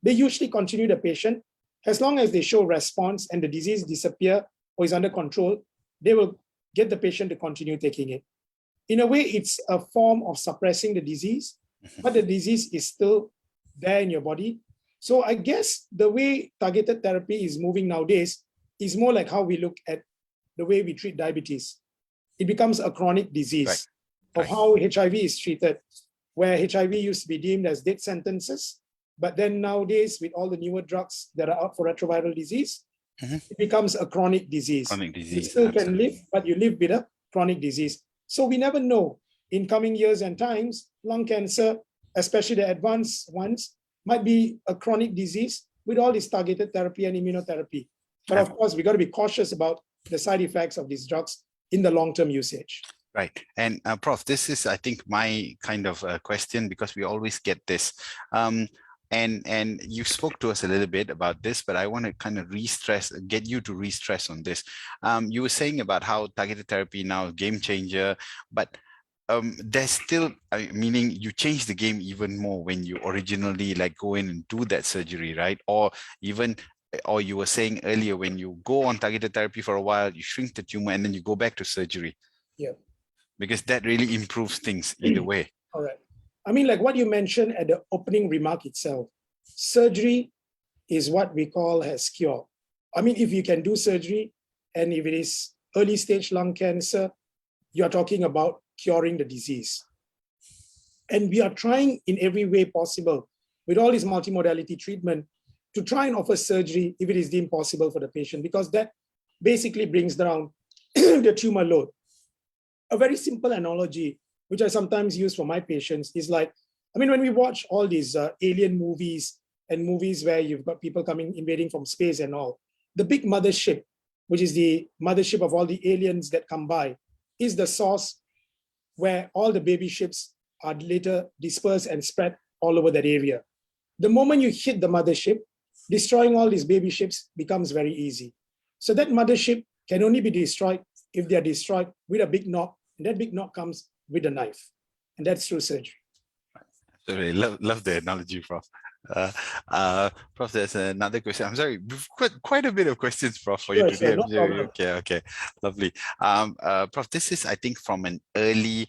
Speaker 2: They usually continue the patient. As long as they show response and the disease disappear or is under control, they will get the patient to continue taking it. In a way, it's a form of suppressing the disease, but the disease is still there in your body. So I guess the way targeted therapy is moving nowadays is more like how we look at the way we treat diabetes. It becomes a chronic disease of how HIV is treated, where HIV used to be deemed as death sentences. But then nowadays, with all the newer drugs that are out for retroviral disease, it becomes a chronic disease.
Speaker 1: Chronic disease.
Speaker 2: You still
Speaker 1: absolutely.
Speaker 2: can live, but you live with a chronic disease. So we never know. In coming years and times, lung cancer, especially the advanced ones, might be a chronic disease with all this targeted therapy and immunotherapy. But of course, we got to be cautious about the side effects of these drugs in the long-term usage.
Speaker 1: Right. And Prof, this is, I think, my kind of question, because we always get this. And you spoke to us a little bit about this, but I want to kind of get you to re-stress on this. You were saying about how targeted therapy now is a game changer, but there's still, meaning you change the game even more when you originally go in and do that surgery, right? Or you were saying earlier, when you go on targeted therapy for a while, you shrink the tumor and then you go back to surgery.
Speaker 2: Yeah.
Speaker 1: Because that really improves things either way.
Speaker 2: All right. I mean, like what you mentioned at the opening remark itself, surgery is what we call as cure. I mean, if you can do surgery, and if it is early stage lung cancer, you are talking about curing the disease. And we are trying in every way possible with all this multimodality treatment to try and offer surgery if it is deemed possible for the patient, because that basically brings down the tumor load. A very simple analogy, which I sometimes use for my patients, is like, I mean, when we watch all these alien movies and movies where you've got people invading from space and all, the big mothership, which is the mothership of all the aliens that come by, is the source where all the baby ships are later dispersed and spread all over that area. The moment you hit the mothership, destroying all these baby ships becomes very easy. So that mothership can only be destroyed if they are destroyed with a big knock, and that big knock comes with a knife, and that's through surgery.
Speaker 1: Sorry, love the analogy, Prof. Prof, there's another question. I'm sorry, we've got quite a bit of questions, Prof, for you today.
Speaker 2: No problem.
Speaker 1: Okay, lovely. Prof, this is, I think, from an early,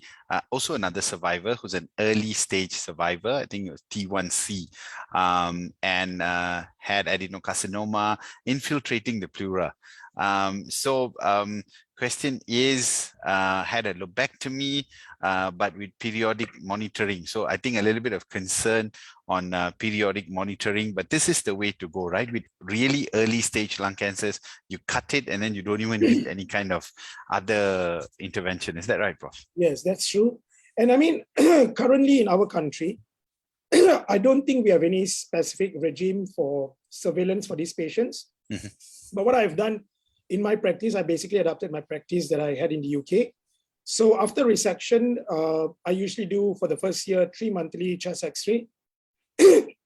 Speaker 1: also another survivor who's an early stage survivor. I think it was T1C, and had adenocarcinoma infiltrating the pleura. Question is, had a lobectomy, but with periodic monitoring. So I think a little bit of concern on periodic monitoring, but this is the way to go, right? With really early stage lung cancers, you cut it and then you don't even need any kind of other intervention. Is that right, Prof?
Speaker 2: Yes, that's true. And I mean, currently in our country, I don't think we have any specific regime for surveillance for these patients. But what I've done in my practice, I basically adapted my practice that I had in the UK. So after resection, I usually do for the first year 3 monthly chest X-ray.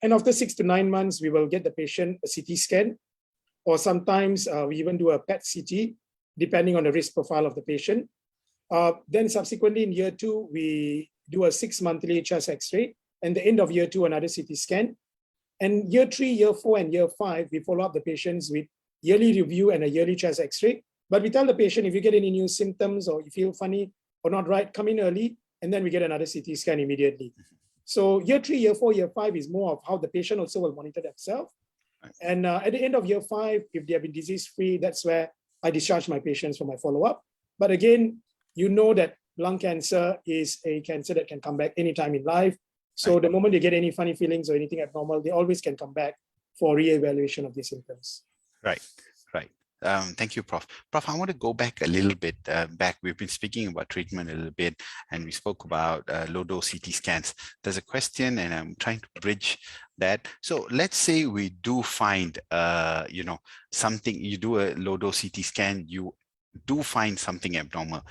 Speaker 2: And after 6 to 9 months, we will get the patient a CT scan. or sometimes we even do a PET CT, depending on the risk profile of the patient. Then subsequently in year 2, we do a 6-monthly chest X-ray, and the end of year 2, another CT scan. And year 3, year 4, and year 5, we follow up the patients with yearly review and a yearly chest X-ray. But we tell the patient, if you get any new symptoms or you feel funny or not right, come in early, and then we get another CT scan immediately. So year 3, year 4, year 5 is more of how the patient also will monitor themselves. And at the end of year 5, if they have been disease-free, that's where I discharge my patients for my follow-up. But again, you know that lung cancer is a cancer that can come back anytime in life. So the moment they get any funny feelings or anything abnormal, they always can come back for re-evaluation of these symptoms.
Speaker 1: Right. Thank you, Prof. Prof, I want to go back a little bit back. We've been speaking about treatment a little bit, and we spoke about low-dose CT scans. There's a question, and I'm trying to bridge that. So let's say we do find, something, you do a low-dose CT scan, you do find something abnormal.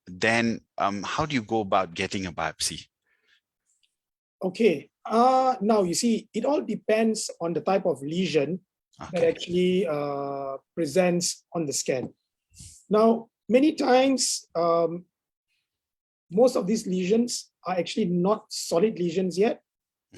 Speaker 1: Then how do you go about getting a biopsy?
Speaker 2: Okay. Now, you see, it all depends on the type of lesion that actually presents on the scan. Now, many times, most of these lesions are actually not solid lesions yet,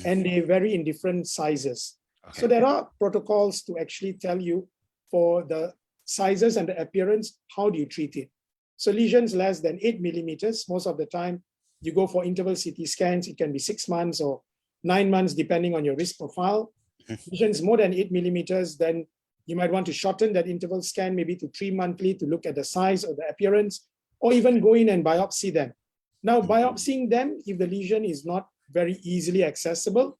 Speaker 2: and they vary in different sizes. So there are protocols to actually tell you for the sizes and the appearance, how do you treat it? So lesions less than 8 millimeters, most of the time, you go for interval CT scans. It can be 6 months or 9 months, depending on your risk profile. Lesions more than 8 millimeters, then you might want to shorten that interval scan maybe to 3 monthly to look at the size or the appearance, or even go in and biopsy them. Now, biopsying them, if the lesion is not very easily accessible,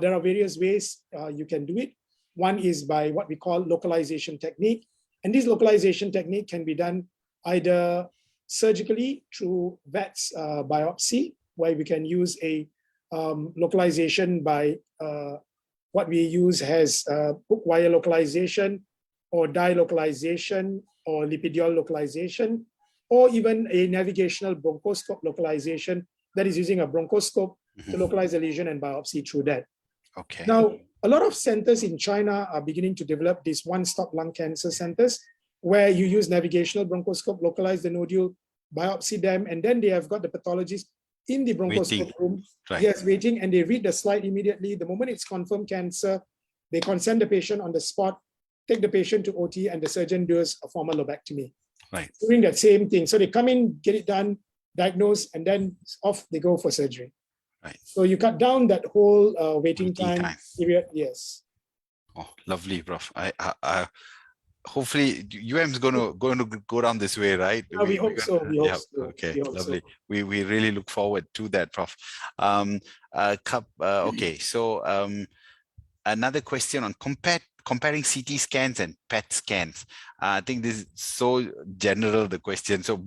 Speaker 2: there are various ways you can do it. One is by what we call localization technique. And this localization technique can be done either surgically through VETS biopsy, where we can use a localization by what we use has hook wire localization or dye localization or lipidiol localization, or even a navigational bronchoscope localization that is using a bronchoscope to localize a lesion and biopsy through that. Now, a lot of centers in China are beginning to develop these one-stop lung cancer centers where you use navigational bronchoscope, localize the nodule, biopsy them, and then they have got the pathologist in the bronchoscope room, waiting, and they read the slide immediately. The moment it's confirmed cancer, they consent the patient on the spot, take the patient to OT, and the surgeon does a formal lobectomy. Doing that same thing. So they come in, get it done, diagnose, and then off they go for surgery. So you cut down that whole waiting time period. Yes.
Speaker 1: Oh, lovely, Prof. I hopefully UM is going to go down this way, right?
Speaker 2: We hope so. We hope so.
Speaker 1: Okay, lovely. So. We really look forward to that, Prof. Okay, so another question on comparing CT scans and PET scans. I think this is so general, the question. So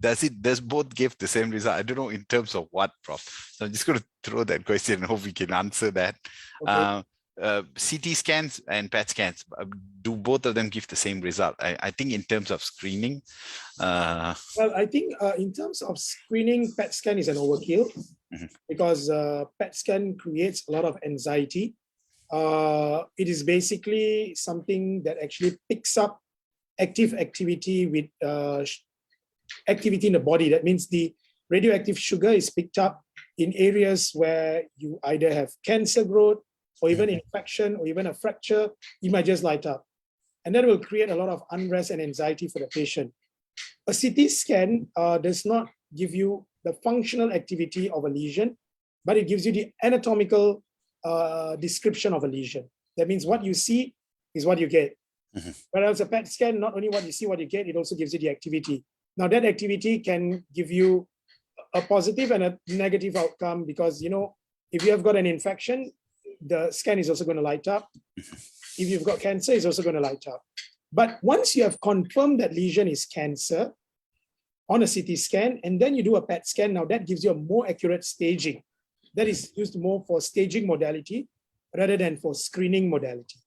Speaker 1: does both give the same result? I don't know in terms of what, Prof. So I'm just going to throw that question and hope we can answer that. CT scans and PET scans, do both of them give the same result? I think in terms of screening.
Speaker 2: Well, I think in terms of screening, PET scan is an overkill because PET scan creates a lot of anxiety. It is basically something that actually picks up activity with activity in the body. That means the radioactive sugar is picked up in areas where you either have cancer growth or even infection or even a fracture. You might just light up. And that will create a lot of unrest and anxiety for the patient. A CT scan does not give you the functional activity of a lesion, but it gives you the anatomical description of a lesion. That means what you see is what you get. Whereas a PET scan, not only what you see, what you get, it also gives you the activity. Now that activity can give you a positive and a negative outcome because, if you have got an infection, the scan is also going to light up. If you've got cancer, it's also going to light up. But once you have confirmed that lesion is cancer on a CT scan, and then you do a PET scan, now that gives you a more accurate staging. That is used more for staging modality rather than for screening modality.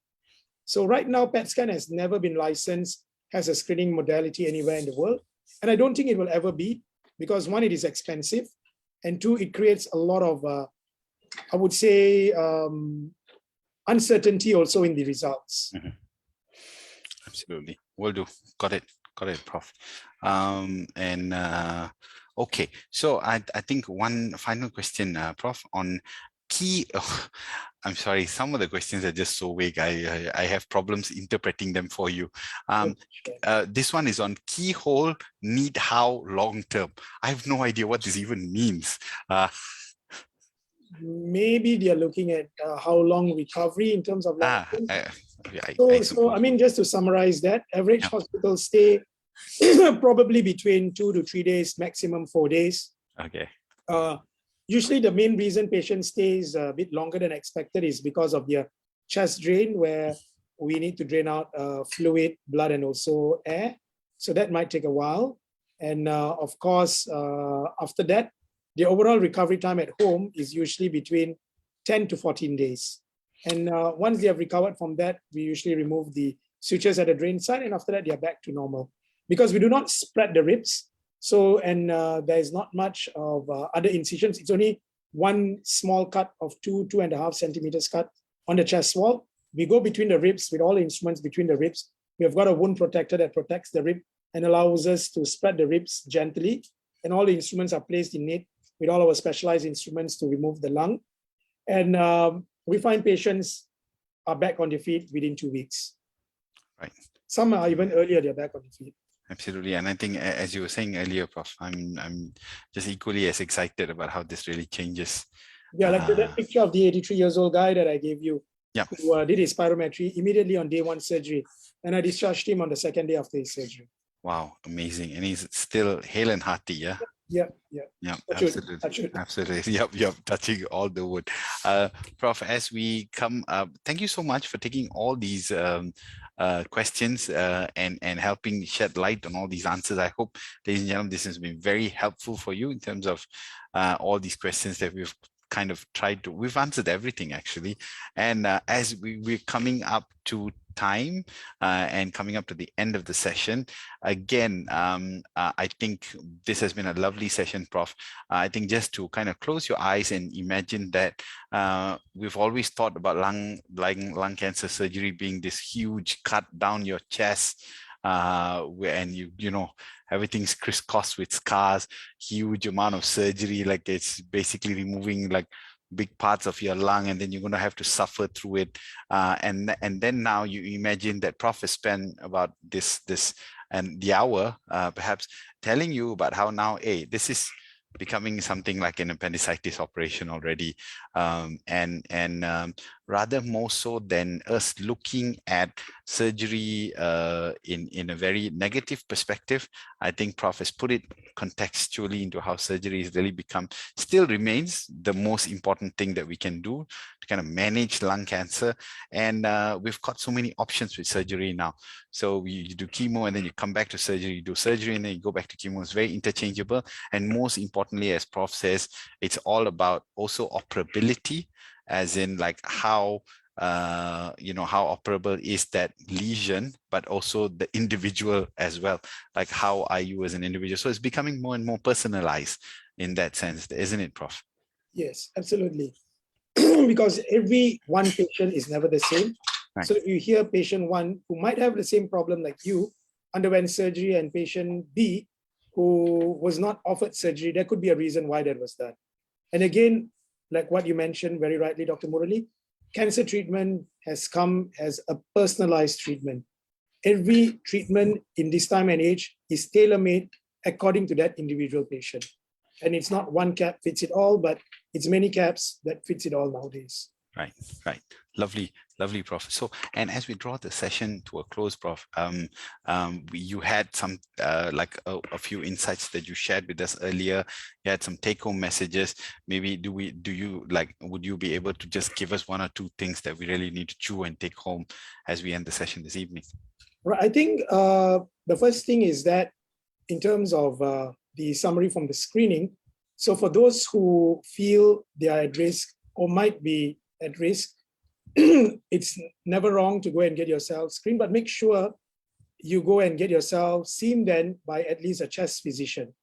Speaker 2: So right now, PET scan has never been licensed as a screening modality anywhere in the world. And I don't think it will ever be because one, it is expensive. And two, it creates a lot of, I would say, uncertainty also in the results.
Speaker 1: Absolutely. Will do. Got it, Prof. Okay, so I think one final question, Prof, on key. Oh, I'm sorry, some of the questions are just so vague. I have problems interpreting them for you. This one is on keyhole need how long term. I have no idea what this even means.
Speaker 2: Maybe they are looking at how long recovery in terms of long term. I mean, just to summarize that, average hospital stay probably between 2 to 3 days, maximum 4 days.
Speaker 1: Okay.
Speaker 2: Usually the main reason patient stays a bit longer than expected is because of their chest drain, where we need to drain out fluid, blood, and also air. So that might take a while. And of course, after that, the overall recovery time at home is usually between 10 to 14 days. And once they have recovered from that, we usually remove the sutures at the drain side, and after that, they are back to normal. Because we do not spread the ribs, so, and there is not much of other incisions. It's only one small cut of 2.5 centimeters cut on the chest wall. We go between the ribs with all the instruments between the ribs. We have got a wound protector that protects the rib and allows us to spread the ribs gently. And all the instruments are placed in it with all our specialized instruments to remove the lung. And we find patients are back on their feet within 2 weeks.
Speaker 1: Right.
Speaker 2: Some are even earlier, they're back on their feet.
Speaker 1: Absolutely. And I think, as you were saying earlier, Prof, I'm just equally as excited about how this really changes.
Speaker 2: Yeah, like that picture of the 83-year-old guy that I gave you, who did his spirometry immediately on day 1 surgery. And I discharged him on the 2nd day after his surgery.
Speaker 1: Wow, amazing. And he's still hale and hearty, yeah?
Speaker 2: Yeah,
Speaker 1: absolutely. Absolutely. Yep, touching all the wood. Prof, as we come up, thank you so much for taking all these questions and helping shed light on all these answers. I hope, ladies and gentlemen, this has been very helpful for you in terms of all these questions that we've kind of we've answered everything actually. And as we're coming up to time and coming up to the end of the session, again, I think this has been a lovely session, Prof. I think just to kind of close your eyes and imagine that we've always thought about lung cancer surgery being this huge cut down your chest, and you know everything's crisscrossed with scars, huge amount of surgery, like it's basically removing like big parts of your lung, and then you're going to have to suffer through it, and then now you imagine that Prof has spent about this and the hour perhaps telling you about how now, hey, this is becoming something like an appendicitis operation already, and rather more so than us looking at surgery in a very negative perspective. I think Prof has put it contextually into how surgery has really still remains the most important thing that we can do to kind of manage lung cancer. And we've got so many options with surgery now. So you do chemo and then you come back to surgery, you do surgery and then you go back to chemo. It's very interchangeable. And most importantly, as Prof says, it's all about also operability, as in like how how operable is that lesion, but also the individual as well. Like how are you as an individual? So it's becoming more and more personalized in that sense, isn't it, Prof?
Speaker 2: Yes, absolutely. Because every one patient is never the same. Right. So if you hear patient 1 who might have the same problem like you, underwent surgery, and patient B who was not offered surgery, there could be a reason why that was done. And again, like what you mentioned very rightly, Dr. Murali, cancer treatment has come as a personalized treatment. Every treatment in this time and age is tailor-made according to that individual patient. And it's not one cap fits it all, but it's many caps that fits it all nowadays.
Speaker 1: Right. Lovely, Prof. So, and as we draw the session to a close, Prof, you had some like a few insights that you shared with us earlier. You had some take-home messages. Maybe would you be able to just give us 1 or 2 things that we really need to chew and take home as we end the session this evening?
Speaker 2: Right. I think the first thing is that in terms of the summary from the screening, so for those who feel they are at risk or might be at risk, it's never wrong to go and get yourself screened, but make sure you go and get yourself seen then by at least a chest physician,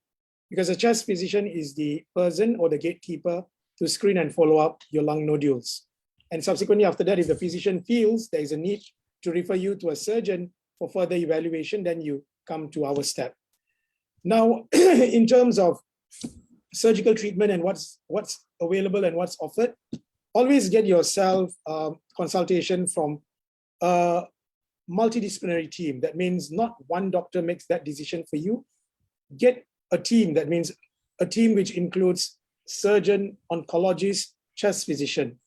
Speaker 2: because a chest physician is the person or the gatekeeper to screen and follow up your lung nodules. And subsequently after that, if the physician feels there is a need to refer you to a surgeon for further evaluation, then you come to our step. Now, in terms of surgical treatment and what's available and what's offered, always get yourself consultation from a multidisciplinary team. That means not one doctor makes that decision for you. Get a team, that means a team which includes surgeon, oncologist, chest physician.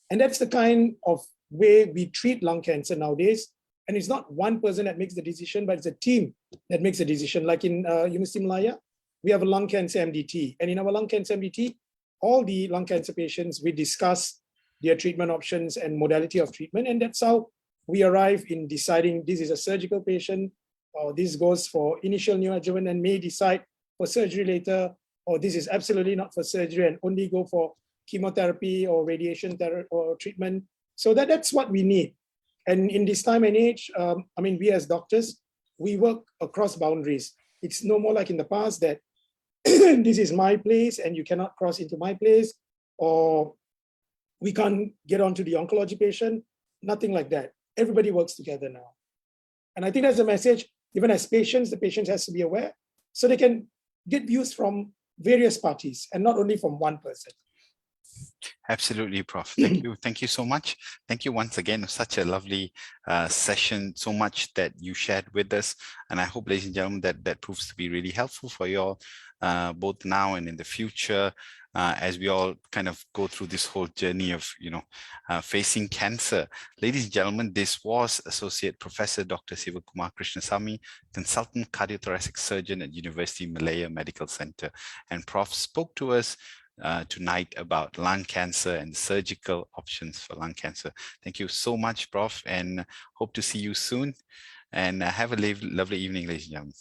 Speaker 2: And that's the kind of way we treat lung cancer nowadays. And it's not one person that makes the decision, but it's a team that makes the decision. Like in University Malaya, we have a lung cancer MDT. And in our lung cancer MDT, all the lung cancer patients, we discuss their treatment options and modality of treatment. And that's how we arrive in deciding this is a surgical patient, or this goes for initial neoadjuvant and may decide for surgery later, or this is absolutely not for surgery and only go for chemotherapy or radiation therapy or treatment. So that's what we need. And in this time and age, I mean, we as doctors, we work across boundaries. It's no more like in the past that this is my place and you cannot cross into my place, or we can't get onto the oncology patient, nothing like that. Everybody works together now. And I think that's the message, even as patients, the patient has to be aware so they can get views from various parties and not only from one person.
Speaker 1: Absolutely, Prof. Thank you. Thank you so much. Thank you once again. Such a lovely session, so much that you shared with us. And I hope, ladies and gentlemen, that proves to be really helpful for you all, both now and in the future, as we all kind of go through this whole journey of, facing cancer. Ladies and gentlemen, this was Associate Professor Dr. Sivakumar Krishnasamy, Consultant Cardiothoracic Surgeon at University Malaya Medical Center. And Prof spoke to us tonight about lung cancer and surgical options for lung cancer. Thank you so much, Prof, and hope to see you soon. And have a lovely evening, ladies and gentlemen.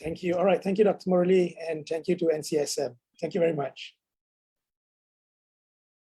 Speaker 2: Thank you. All right. Thank you, Dr. Murali, and thank you to NCSM. Thank you very much.